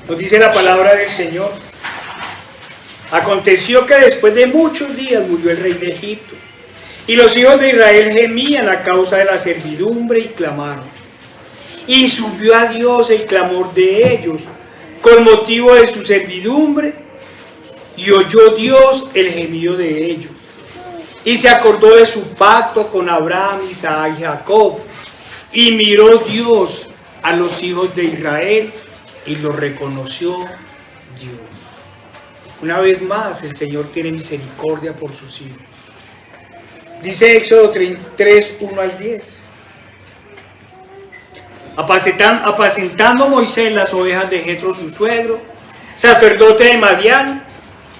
Nos dice la palabra del Señor. Aconteció que después de muchos días murió el rey de Egipto, y los hijos de Israel gemían a causa de la servidumbre y clamaron. Y subió a Dios el clamor de ellos con motivo de su servidumbre, y oyó Dios el gemido de ellos. Y se acordó de su pacto con Abraham, Isaac y Jacob, y miró Dios a los hijos de Israel y lo reconoció Dios. Una vez más, el Señor tiene misericordia por sus hijos. Dice Éxodo 3, 1 al 10. Apacentando Moisés las ovejas de Jetro su suegro, sacerdote de Madián,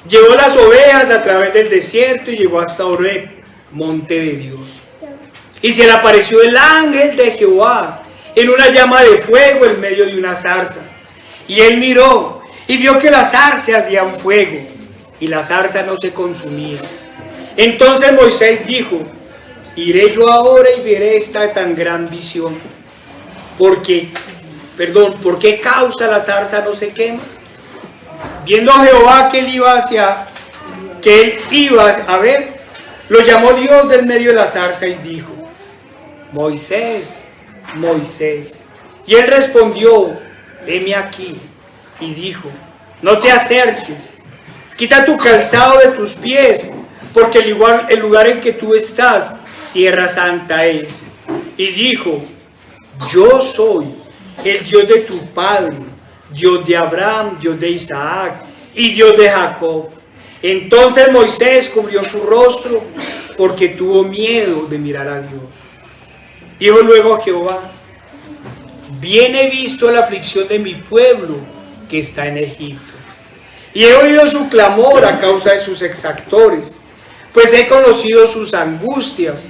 llevó las ovejas a través del desierto y llegó hasta Horeb, monte de Dios. Y se le apareció el ángel de Jehová en una llama de fuego en medio de una zarza. Y él miró y vio que la zarza ardía en fuego y la zarza no se consumía. Entonces Moisés dijo: iré yo ahora y veré esta tan gran visión. ¿Por qué causa la zarza no se quema? Viendo a Jehová que él iba a ver, lo llamó Dios del medio de la zarza y dijo: Moisés, Moisés. Y él respondió: heme aquí. Y dijo: no te acerques, quita tu calzado de tus pies, porque el lugar en que tú estás, tierra santa es. Y dijo: yo soy el Dios de tu padre, Dios de Abraham, Dios de Isaac y Dios de Jacob. Entonces Moisés cubrió su rostro porque tuvo miedo de mirar a Dios. Dijo luego Jehová: bien he visto la aflicción de mi pueblo que está en Egipto. Y he oído su clamor a causa de sus exactores, pues he conocido sus angustias,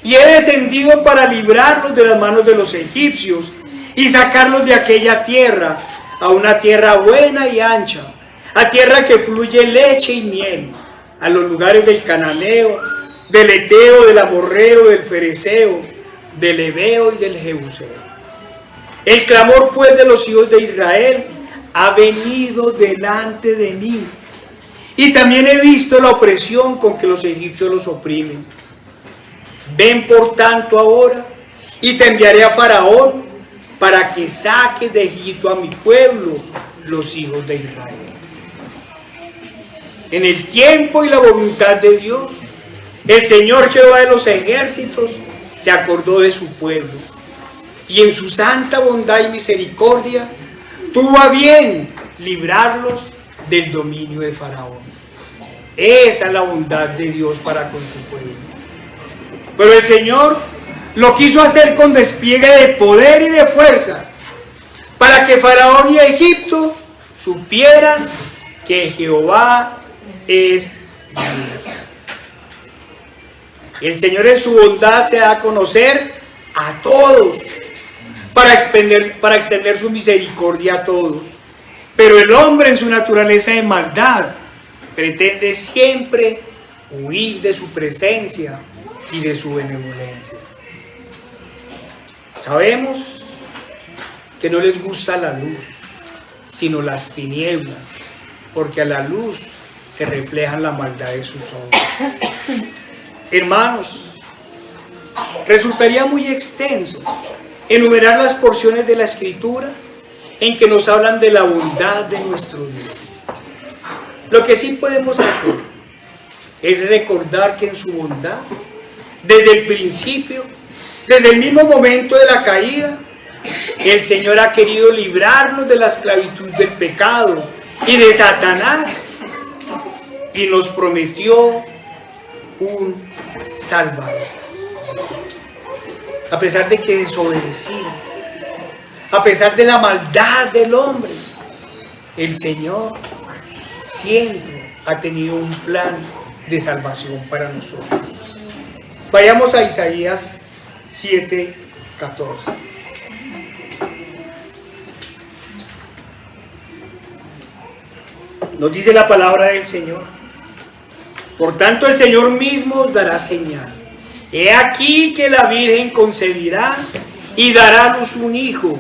y he descendido para librarlos de las manos de los egipcios, y sacarlos de aquella tierra, a una tierra buena y ancha, a tierra que fluye leche y miel, a los lugares del cananeo, del eteo, del amorreo, del fereceo, del heveo y del jebuseo. El clamor pues de los hijos de Israel ha venido delante de mí, y también he visto la opresión con que los egipcios los oprimen. Ven por tanto ahora, y te enviaré a Faraón, para que saques de Egipto a mi pueblo, los hijos de Israel. En el tiempo y la voluntad de Dios, el Señor Jehová de los ejércitos se acordó de su pueblo, y en su santa bondad y misericordia tuvo a bien librarlos del dominio de Faraón. Esa es la bondad de Dios para con su pueblo. Pero el Señor lo quiso hacer con despliegue de poder y de fuerza, para que Faraón y Egipto supieran que Jehová es Dios. El Señor en su bondad se da a conocer a todos, para extender su misericordia a todos. Pero el hombre en su naturaleza de maldad pretende siempre huir de su presencia y de su benevolencia. Sabemos que no les gusta la luz, sino las tinieblas, porque a la luz se reflejan la maldad de sus obras. Hermanos, resultaría muy extenso enumerar las porciones de la Escritura en que nos hablan de la bondad de nuestro Dios. Lo que sí podemos hacer es recordar que en su bondad, desde el principio, desde el mismo momento de la caída, el Señor ha querido librarnos de la esclavitud del pecado y de Satanás, y nos prometió un Salvador. A pesar de que desobedecimos, a pesar de la maldad del hombre, el Señor siempre ha tenido un plan de salvación para nosotros. Vayamos a Isaías 7:14. Nos dice la palabra del Señor: por tanto el Señor mismo os dará señal. He aquí que la Virgen concebirá y dará a luz un hijo,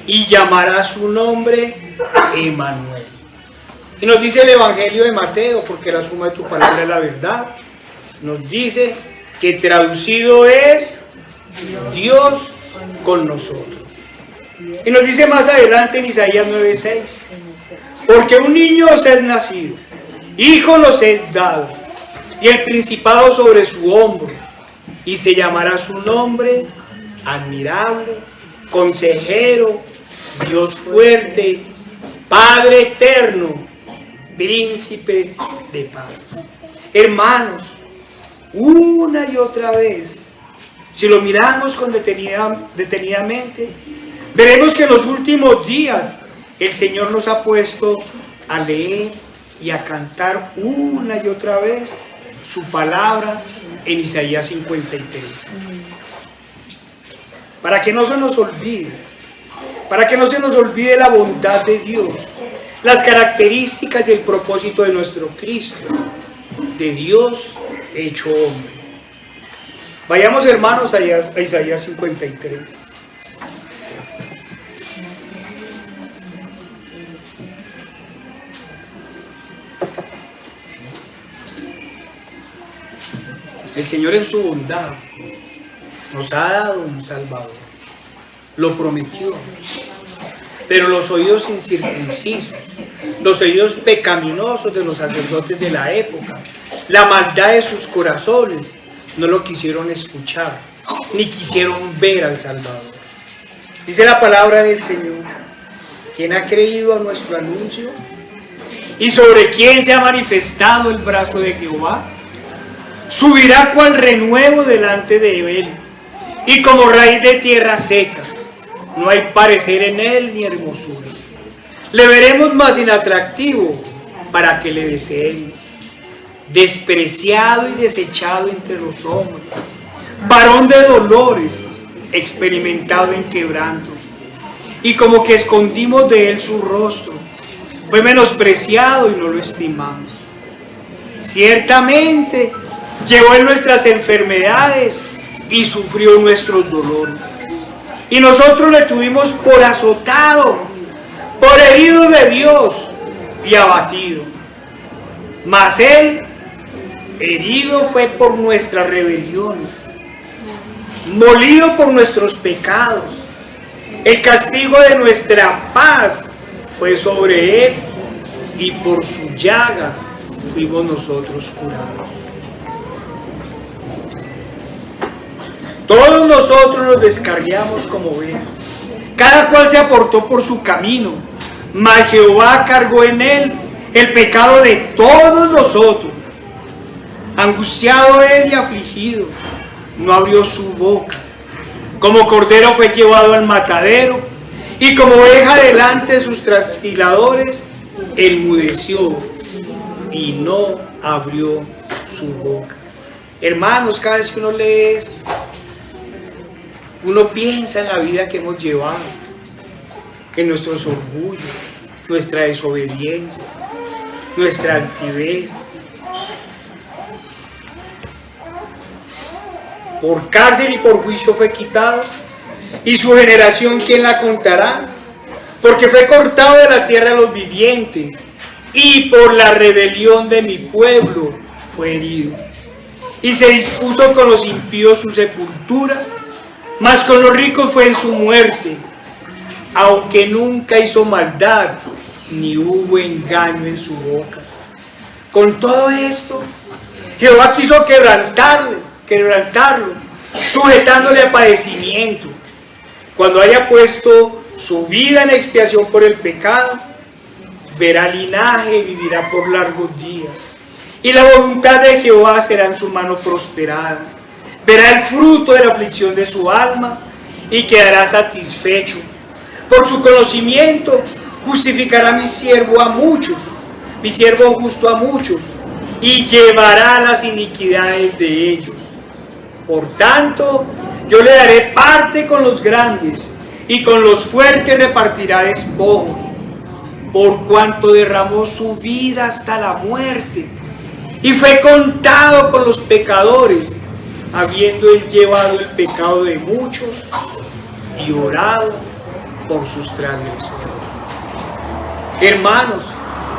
y llamará su nombre Emmanuel. Y nos dice el Evangelio de Mateo, porque la suma de tu palabra es la verdad, nos dice que traducido es Dios con nosotros. Y nos dice más adelante en Isaías 9:6: porque un niño os es nacido, hijo nos es dado, y el principado sobre su hombro, y se llamará su nombre admirable, consejero, Dios fuerte, Padre eterno, príncipe de paz. Hermanos, una y otra vez, si lo miramos con detenidamente, veremos que en los últimos días el Señor nos ha puesto a leer y a cantar una y otra vez su palabra en Isaías 53. Para que no se nos olvide, para que no se nos olvide la bondad de Dios, las características y el propósito de nuestro Cristo, de Dios hecho hombre. Vayamos, hermanos, a Isaías 53. El Señor en su bondad nos ha dado un Salvador, lo prometió, pero los oídos incircuncisos, los oídos pecaminosos de los sacerdotes de la época, la maldad de sus corazones, no lo quisieron escuchar, ni quisieron ver al Salvador. Dice la palabra del Señor: ¿quién ha creído a nuestro anuncio? ¿Y sobre quién se ha manifestado el brazo de Jehová? Subirá cual renuevo delante de él, y como raíz de tierra seca, no hay parecer en él ni hermosura. le veremos más inatractivo para que le deseemos. Despreciado y desechado entre los hombres, varón de dolores, experimentado en quebranto, y como que escondimos de él su rostro, fue menospreciado y no lo estimamos. Ciertamente llevó en nuestras enfermedades y sufrió nuestros dolores, y nosotros le tuvimos por azotado, por herido de Dios y abatido. Mas él herido fue por nuestras rebeliones, molido por nuestros pecados. El castigo de nuestra paz fue sobre él, y por su llaga fuimos nosotros curados. Todos nosotros nos descarriamos como ovejas, cada cual se aportó por su camino, mas Jehová cargó en él el pecado de todos nosotros. Angustiado él y afligido, no abrió su boca. Como cordero fue llevado al matadero, y como oveja delante de sus trasquiladores, enmudeció y no abrió su boca. Hermanos, cada vez que uno lee esto, uno piensa en la vida que hemos llevado, en nuestros orgullos, nuestra desobediencia, nuestra altivez. Por cárcel y por juicio fue quitado, y su generación, ¿quién la contará? Porque fue cortado de la tierra de los vivientes, y por la rebelión de mi pueblo fue herido. Y se dispuso con los impíos su sepultura, mas con los ricos fue en su muerte, aunque nunca hizo maldad, ni hubo engaño en su boca. Con todo esto, Jehová quiso quebrantarlo, sujetándole a padecimiento. Cuando haya puesto su vida en expiación por el pecado, verá linaje y vivirá por largos días. Y la voluntad de Jehová será en su mano prosperada. Verá el fruto de la aflicción de su alma y quedará satisfecho. Por su conocimiento justificará mi siervo a muchos, mi siervo justo a muchos, y llevará las iniquidades de ellos. Por tanto, yo le daré parte con los grandes, y con los fuertes repartirá despojos, por cuanto derramó su vida hasta la muerte, y fue contado con los pecadores, habiendo él llevado el pecado de muchos, y orado por sus transgresores. Hermanos,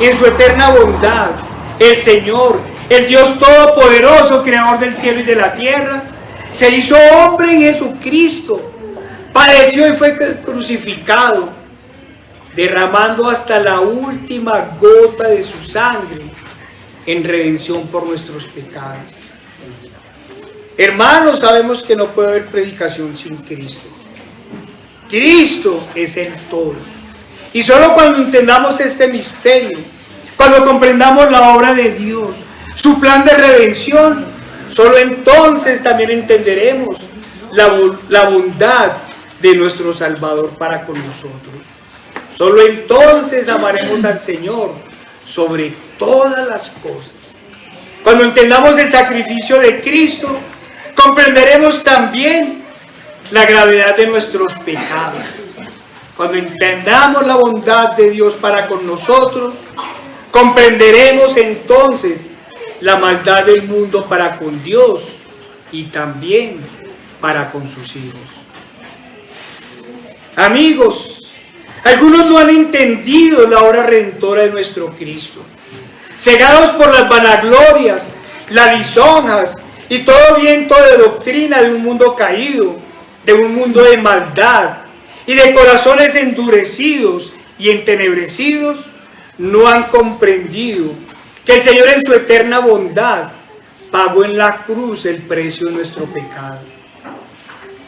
en su eterna bondad, el Señor, el Dios Todopoderoso, Creador del cielo y de la tierra, se hizo hombre en Jesucristo, padeció y fue crucificado, derramando hasta la última gota de su sangre en redención por nuestros pecados. Hermanos, sabemos que no puede haber predicación sin Cristo. Cristo es el todo. Y solo cuando entendamos este misterio, cuando comprendamos la obra de Dios, su plan de redención, solo entonces también entenderemos la bondad de nuestro Salvador para con nosotros. Solo entonces amaremos al Señor sobre todas las cosas. Cuando entendamos el sacrificio de Cristo, comprenderemos también la gravedad de nuestros pecados. Cuando entendamos la bondad de Dios para con nosotros, comprenderemos entonces la maldad del mundo para con Dios y también para con sus hijos. Amigos, algunos no han entendido la obra redentora de nuestro Cristo. Cegados por las vanaglorias, las lisonjas y todo viento de doctrina de un mundo caído, de un mundo de maldad y de corazones endurecidos y entenebrecidos, no han comprendido que el Señor en su eterna bondad pagó en la cruz el precio de nuestro pecado.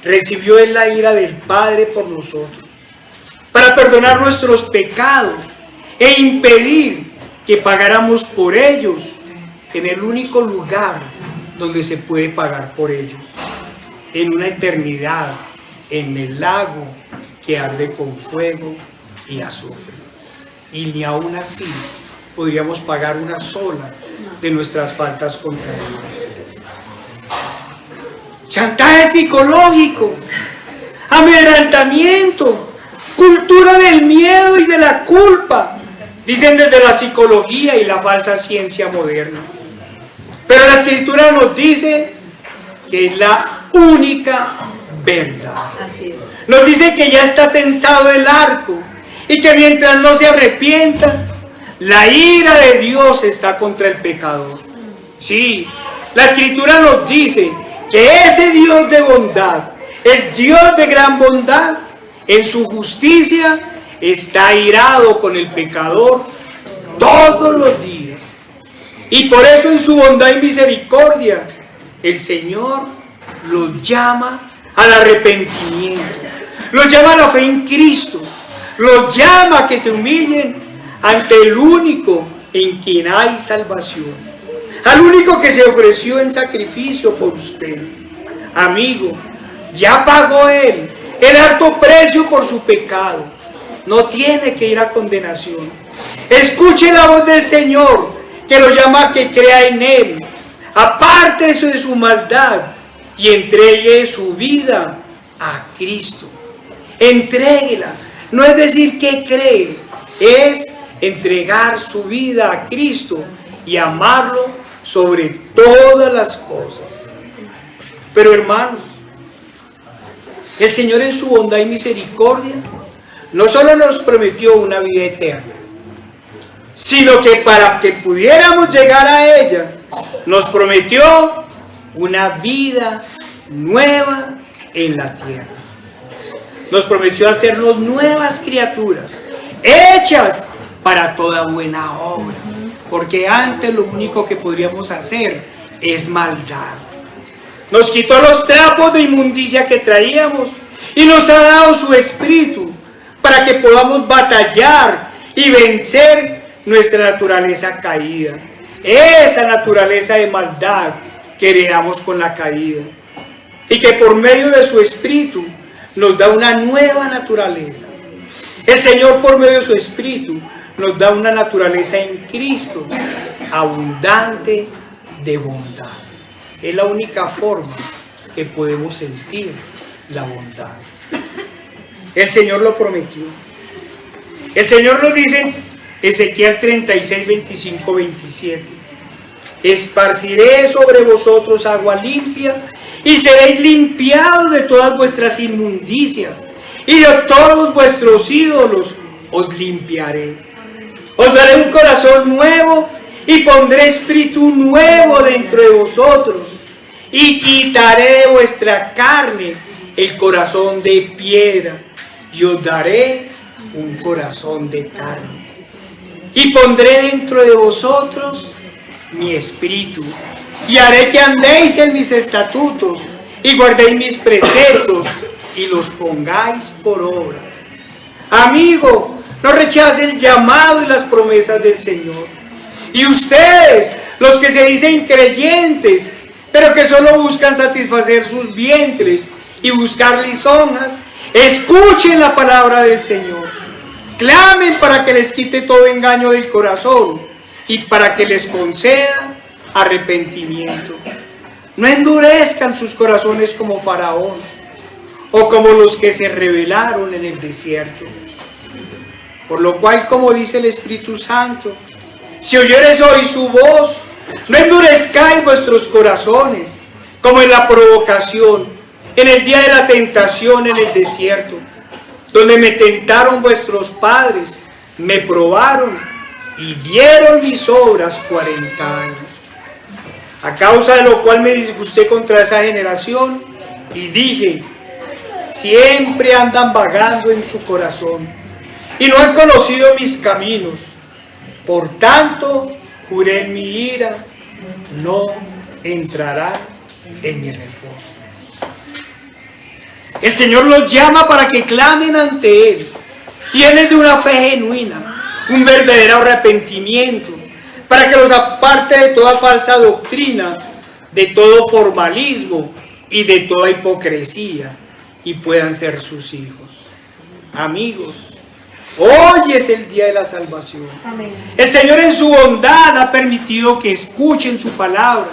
Recibió en la ira del Padre por nosotros, para perdonar nuestros pecados e impedir que pagáramos por ellos en el único lugar donde se puede pagar por ellos, en una eternidad, en el lago que arde con fuego y azufre. y ni aún así podríamos pagar una sola de nuestras faltas contra Dios. Chantaje psicológico, amedrentamiento, cultura del miedo y de la culpa, dicen desde la psicología y la falsa ciencia moderna. Pero la Escritura nos dice que es la única verdad. Así es. Nos dice que ya está tensado el arco y que mientras no se arrepienta, la ira de Dios está contra el pecador. Sí, la Escritura nos dice que ese Dios de bondad, el Dios de gran bondad, en su justicia está airado con el pecador todos los días. Y por eso en su bondad y misericordia, el Señor los llama al arrepentimiento, los llama a la fe en Cristo, los llama a que se humillen ante el único en quien hay salvación, al único que se ofreció en sacrificio por usted. Amigo, ya pagó Él el alto precio por su pecado, no tiene que ir a condenación. Escuche la voz del Señor, que lo llama a que crea en Él, aparte de su maldad y entregue su vida a Cristo. Entréguela, no es decir que cree, es entregar su vida a Cristo y amarlo sobre todas las cosas. Pero hermanos, el Señor en su bondad y misericordia no solo nos prometió una vida eterna, sino que para que pudiéramos llegar a ella, nos prometió una vida nueva en la tierra. Nos prometió hacernos nuevas criaturas, hechas para toda buena obra, porque antes lo único que podríamos hacer es maldad. Nos quitó los trapos de inmundicia que traíamos y nos ha dado su Espíritu para que podamos batallar y vencer nuestra naturaleza caída, esa naturaleza de maldad que heredamos con la caída, y que por medio de su Espíritu nos da una nueva naturaleza. El Señor, por medio de su Espíritu, nos da una naturaleza en Cristo abundante de bondad. Es la única forma que podemos sentir la bondad. El Señor lo prometió. El Señor nos dice, Ezequiel 36, 25, 27, esparciré sobre vosotros agua limpia y seréis limpiados de todas vuestras inmundicias, y de todos vuestros ídolos os limpiaré. Os daré un corazón nuevo y pondré espíritu nuevo dentro de vosotros, y quitaré de vuestra carne el corazón de piedra, y os daré un corazón de carne. Y pondré dentro de vosotros mi espíritu, y haré que andéis en mis estatutos, y guardéis mis preceptos, y los pongáis por obra. Amigo, no rechace el llamado y las promesas del Señor. Y ustedes, los que se dicen creyentes, pero que solo buscan satisfacer sus vientres y buscar lisonjas, escuchen la palabra del Señor. Clamen para que les quite todo engaño del corazón y para que les conceda arrepentimiento. No endurezcan sus corazones como Faraón o como los que se rebelaron en el desierto. Por lo cual, como dice el Espíritu Santo, si oyeres hoy su voz, no endurezcáis vuestros corazones, como en la provocación, en el día de la tentación en el desierto, donde me tentaron vuestros padres, me probaron y vieron mis obras 40 años. A causa de lo cual me disgusté contra esa generación y dije, siempre andan vagando en su corazón y no han conocido mis caminos. Por tanto, juré en mi ira, no entrará en mi reposo. El Señor los llama para que clamen ante Él, llenos de una fe genuina, un verdadero arrepentimiento, para que los aparte de toda falsa doctrina, de todo formalismo y de toda hipocresía, y puedan ser sus hijos. Amigos, Hoy es el día de la salvación. Amén. El Señor en su bondad ha permitido que escuchen su palabra.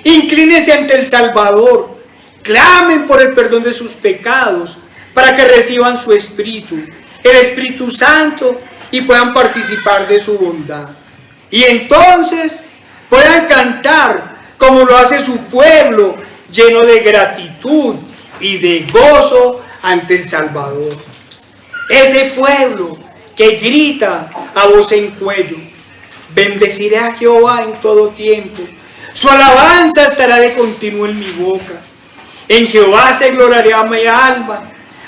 Inclínense ante el Salvador. Clamen por el perdón de sus pecados para que reciban su Espíritu, el Espíritu Santo, y puedan participar de su bondad. Y entonces puedan cantar como lo hace su pueblo, lleno de gratitud y de gozo ante el Salvador. Ese pueblo que grita a voz en cuello: bendeciré a Jehová en todo tiempo, su alabanza estará de continuo en mi boca. En Jehová se gloriará mi alma,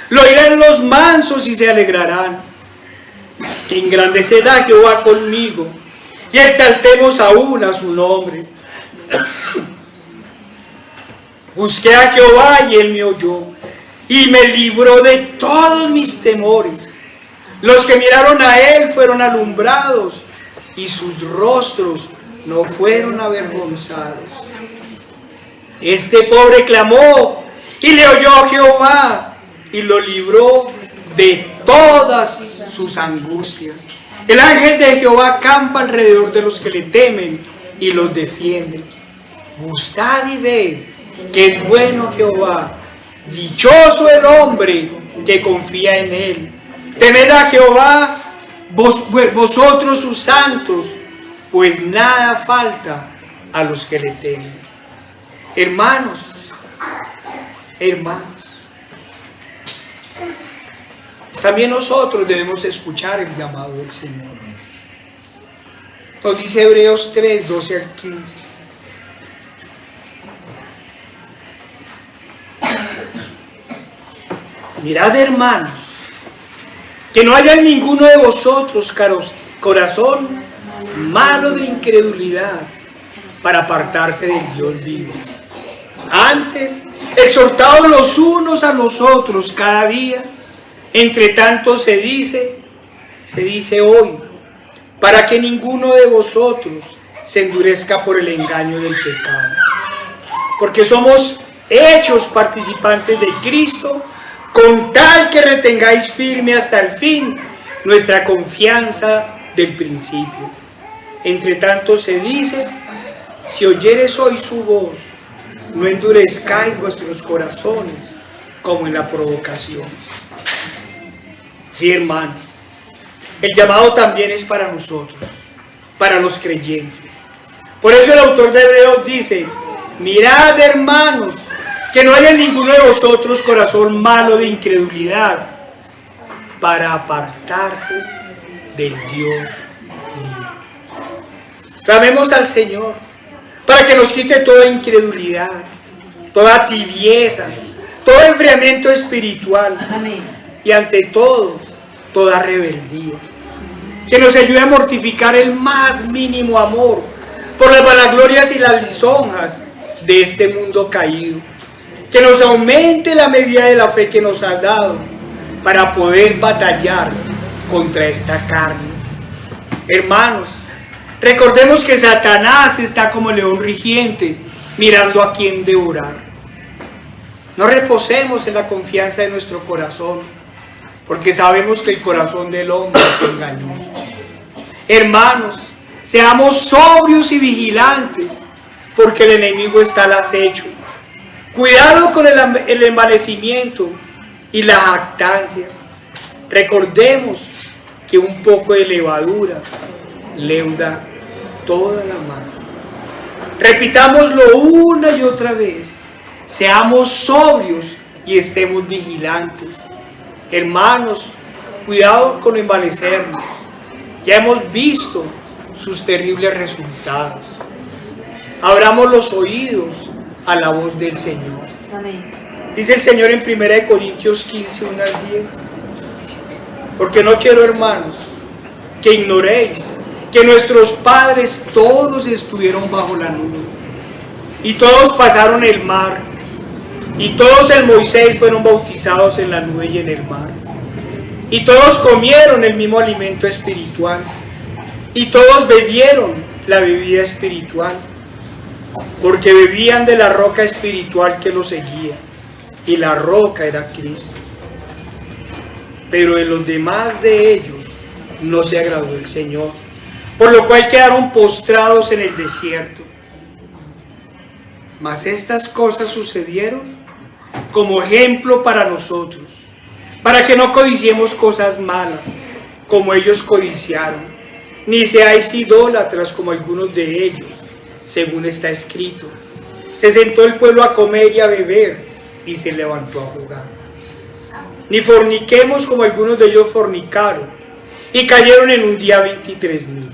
lo oirán los mansos y se alegrarán. Engrandecerá a Jehová conmigo y exaltemos aún a su nombre. Busqué a Jehová y él me oyó y me libró de todos mis temores. Los que miraron a él fueron alumbrados y sus rostros no fueron avergonzados. Este pobre clamó y le oyó Jehová y lo libró de todas sus angustias. El ángel de Jehová campa alrededor de los que le temen y los defiende. Gustad y ved que es bueno Jehová. Dichoso el hombre que confía en él. Temed a Jehová vosotros sus santos, pues nada falta a los que le temen. Hermanos, también nosotros debemos escuchar el llamado del Señor. Nos dice Hebreos 3, 12 al 15. Mirad, hermanos, que no haya en ninguno de vosotros corazón malo de incredulidad para apartarse del Dios vivo. Antes, exhortaos los unos a los otros cada día, entre tanto se dice hoy, para que ninguno de vosotros se endurezca por el engaño del pecado. Porque somos hechos participantes de Cristo, con tal que retengáis firme hasta el fin nuestra confianza del principio. Entre tanto se dice, si oyeres hoy su voz, no endurezcáis vuestros corazones como en la provocación. Sí, hermanos, el llamado también es para nosotros, para los creyentes. Por eso el autor de Hebreos dice: mirad, hermanos, que no haya en ninguno de vosotros corazón malo de incredulidad para apartarse del Dios vivo. Clamemos al Señor para que nos quite toda incredulidad, toda tibieza, todo enfriamiento espiritual. Amén. Y ante todo, toda rebeldía. Que nos ayude a mortificar el más mínimo amor por las vanaglorias y las lisonjas de este mundo caído. Que nos aumente la medida de la fe que nos ha dado para poder batallar contra esta carne. Hermanos, recordemos que Satanás está como león rugiente, mirando a quién devorar. No reposemos en la confianza de nuestro corazón, porque sabemos que el corazón del hombre es engañoso. Hermanos, seamos sobrios y vigilantes, porque el enemigo está al acecho. Cuidado con el envanecimiento y la jactancia. Recordemos que un poco de levadura leuda toda la masa. Repitámoslo una y otra vez. Seamos sobrios y estemos vigilantes. Hermanos, cuidado con envanecernos. Ya hemos visto sus terribles resultados. Abramos los oídos a la voz del Señor. Amén. Dice el Señor en 1 Corintios 15, 1 al 10. Porque no quiero, hermanos, que ignoréis que nuestros padres todos estuvieron bajo la nube, y todos pasaron el mar, y todos en Moisés fueron bautizados en la nube y en el mar, y todos comieron el mismo alimento espiritual, y todos bebieron la bebida espiritual, porque bebían de la roca espiritual que los seguía, y la roca era Cristo. Pero de los demás de ellos no se agradó el Señor, por lo cual quedaron postrados en el desierto. Mas estas cosas sucedieron como ejemplo para nosotros, para que no codiciemos cosas malas, como ellos codiciaron, ni seáis idólatras como algunos de ellos, según está escrito. Se sentó el pueblo a comer y a beber, y se levantó a jugar. Ni forniquemos como algunos de ellos fornicaron, y cayeron en un día 23,000.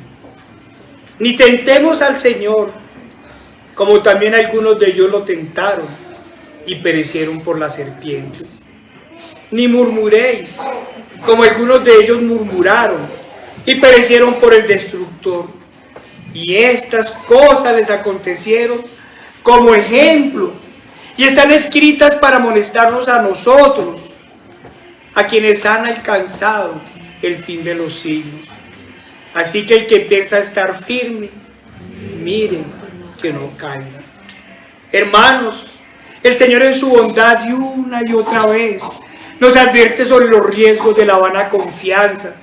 Ni tentemos al Señor, como también algunos de ellos lo tentaron, y perecieron por las serpientes. Ni murmuréis, como algunos de ellos murmuraron, y perecieron por el destructor. Y estas cosas les acontecieron como ejemplo, y están escritas para amonestarnos a nosotros, a quienes han alcanzado el fin de los siglos. Así que el que piensa estar firme, mire que no caiga. Hermanos, el Señor en su bondad y una y otra vez nos advierte sobre los riesgos de la vana confianza.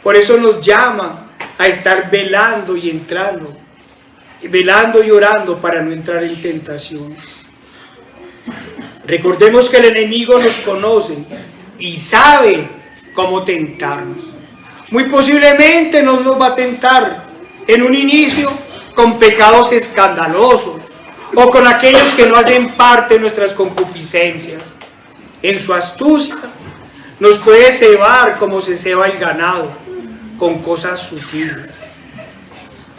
Por eso nos llama a estar velando y orando para no entrar en tentación. Recordemos que el enemigo nos conoce y sabe cómo tentarnos. Muy posiblemente no nos va a tentar en un inicio con pecados escandalosos o con aquellos que no hacen parte de nuestras concupiscencias. En su astucia nos puede cebar como se ceba el ganado, con cosas sutiles,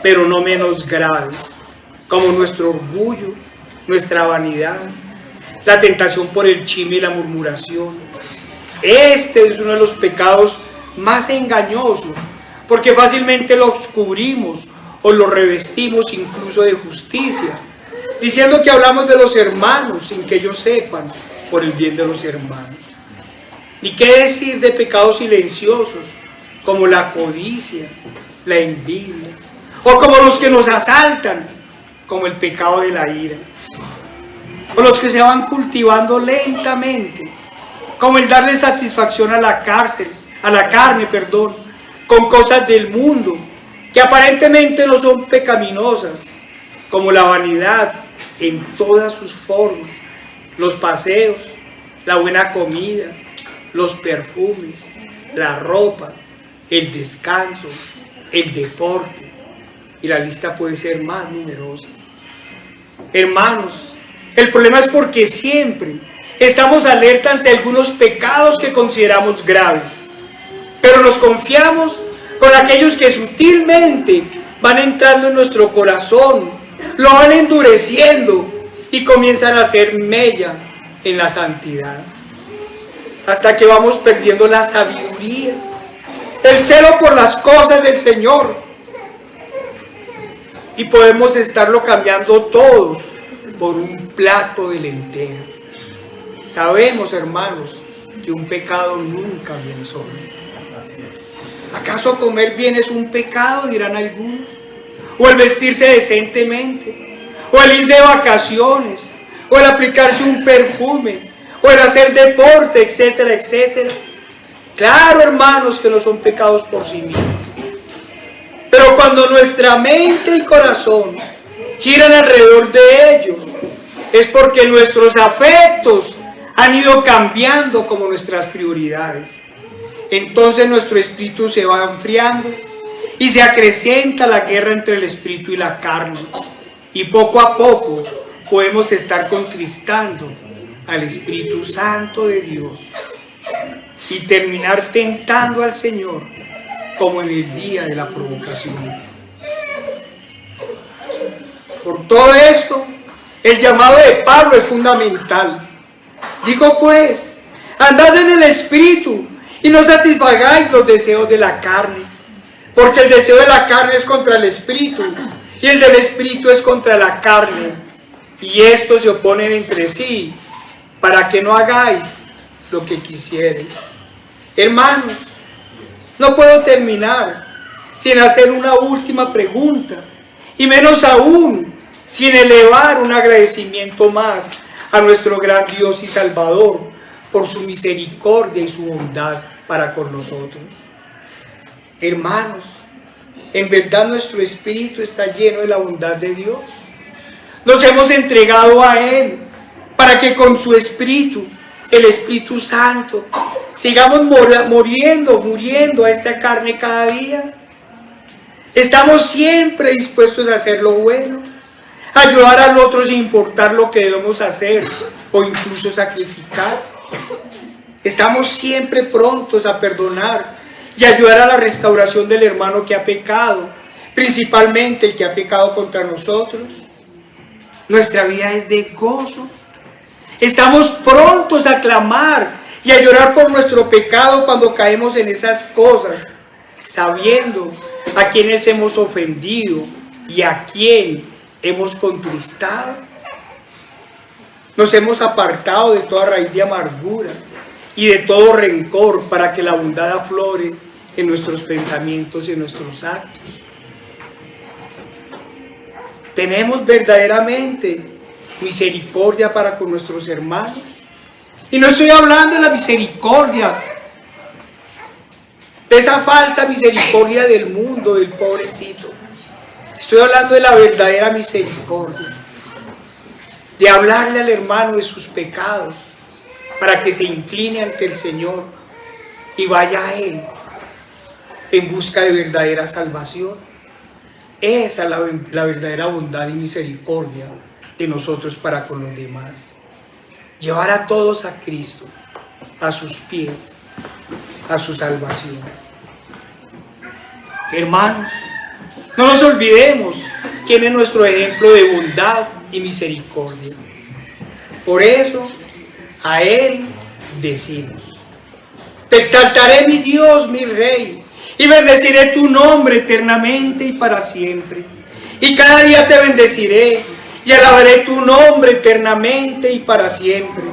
pero no menos graves, como nuestro orgullo, nuestra vanidad, la tentación por el chisme y la murmuración. Este es uno de los pecados más engañosos, porque fácilmente los cubrimos o los revestimos incluso de justicia, diciendo que hablamos de los hermanos sin que ellos sepan por el bien de los hermanos. Ni qué decir de pecados silenciosos, como la codicia, la envidia, o como los que nos asaltan, como el pecado de la ira, o los que se van cultivando lentamente, como el darle satisfacción a la carne, con cosas del mundo, que aparentemente no son pecaminosas, como la vanidad en todas sus formas, los paseos, la buena comida, los perfumes, la ropa, el descanso, el deporte, y la lista puede ser más numerosa. Hermanos, el problema es porque siempre estamos alerta ante algunos pecados que consideramos graves, pero nos confiamos con aquellos que sutilmente van entrando en nuestro corazón, lo van endureciendo y comienzan a hacer mella en la santidad, hasta que vamos perdiendo la sabiduría, el celo por las cosas del Señor, y podemos estarlo cambiando todos por un plato de lentejas. Sabemos, hermanos, que un pecado nunca viene solo. ¿Acaso comer bien es un pecado?, dirán algunos. O el vestirse decentemente, o el ir de vacaciones, o el aplicarse un perfume, o el hacer deporte, etcétera, etcétera. Claro, hermanos, que no son pecados por sí mismos. Pero cuando nuestra mente y corazón giran alrededor de ellos, es porque nuestros afectos han ido cambiando como nuestras prioridades. Entonces nuestro espíritu se va enfriando y se acrecienta la guerra entre el espíritu y la carne. Y poco a poco podemos estar contristando al Espíritu Santo de Dios y terminar tentando al Señor como en el día de la provocación. Por todo esto, el llamado de Pablo es fundamental. Digo pues, andad en el Espíritu y no satisfagáis los deseos de la carne, porque el deseo de la carne es contra el Espíritu y el del Espíritu es contra la carne, y estos se oponen entre sí, para que no hagáis lo que quisierais. Hermanos, no puedo terminar sin hacer una última pregunta, y menos aún sin elevar un agradecimiento más a nuestro gran Dios y Salvador por su misericordia y su bondad para con nosotros. Hermanos, en verdad nuestro espíritu está lleno de la bondad de Dios. Nos hemos entregado a Él para que con su espíritu, el Espíritu Santo, sigamos muriendo a esta carne cada día. Estamos siempre dispuestos a hacer lo bueno, ayudar al otro sin importar lo que debemos hacer o incluso sacrificar. Estamos siempre prontos a perdonar y ayudar a la restauración del hermano que ha pecado, principalmente el que ha pecado contra nosotros. Nuestra vida es de gozo. Estamos prontos a clamar y a llorar por nuestro pecado cuando caemos en esas cosas, sabiendo a quienes hemos ofendido y a quién hemos contristado. Nos hemos apartado de toda raíz de amargura y de todo rencor para que la bondad aflore en nuestros pensamientos y en nuestros actos. Tenemos verdaderamente misericordia para con nuestros hermanos. Y no estoy hablando de la misericordia, de esa falsa misericordia del mundo, del pobrecito. Estoy hablando de la verdadera misericordia, de hablarle al hermano de sus pecados, para que se incline ante el Señor y vaya a Él en busca de verdadera salvación. Esa es la verdadera bondad y misericordia de nosotros para con los demás. Llevar a todos a Cristo, a sus pies, a su salvación. Hermanos, no nos olvidemos quién es nuestro ejemplo de bondad y misericordia. Por eso, a Él decimos: te exaltaré, mi Dios, mi Rey, y bendeciré tu nombre eternamente y para siempre. Y cada día te bendeciré y alabaré tu nombre eternamente y para siempre.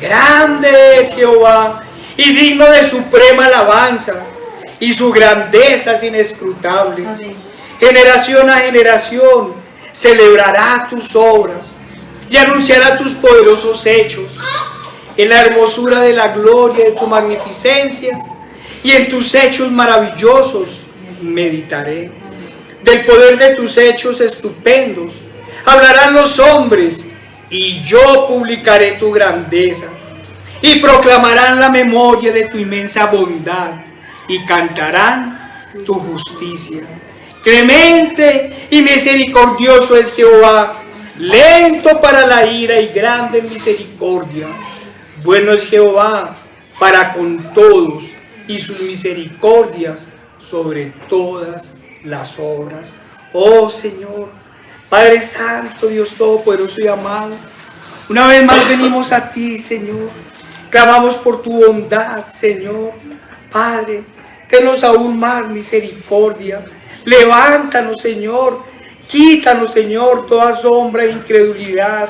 Grande es Jehová y digno de suprema alabanza, y su grandeza es inescrutable. Amén. Generación a generación celebrará tus obras y anunciará tus poderosos hechos. En la hermosura de la gloria de tu magnificencia y en tus hechos maravillosos meditaré. Del poder de tus hechos estupendos hablarán los hombres, y yo publicaré tu grandeza, y proclamarán la memoria de tu inmensa bondad, y cantarán tu justicia. Clemente y misericordioso es Jehová, lento para la ira y grande en misericordia. Bueno es Jehová para con todos, y sus misericordias sobre todas las obras. Oh Señor, Padre Santo, Dios Todopoderoso y amado, una vez más venimos a ti, Señor. Clamamos por tu bondad, Señor. Padre, tenos aún más misericordia. Levántanos, Señor. Quítanos, Señor, toda sombra e incredulidad.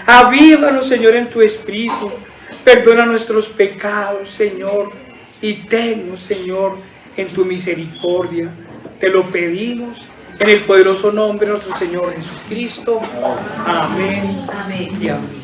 Avívanos, Señor, en tu espíritu. Perdona nuestros pecados, Señor. Y tennos, Señor, en tu misericordia. Te lo pedimos en el poderoso nombre de nuestro Señor Jesucristo. Amén. Amén. Y amén.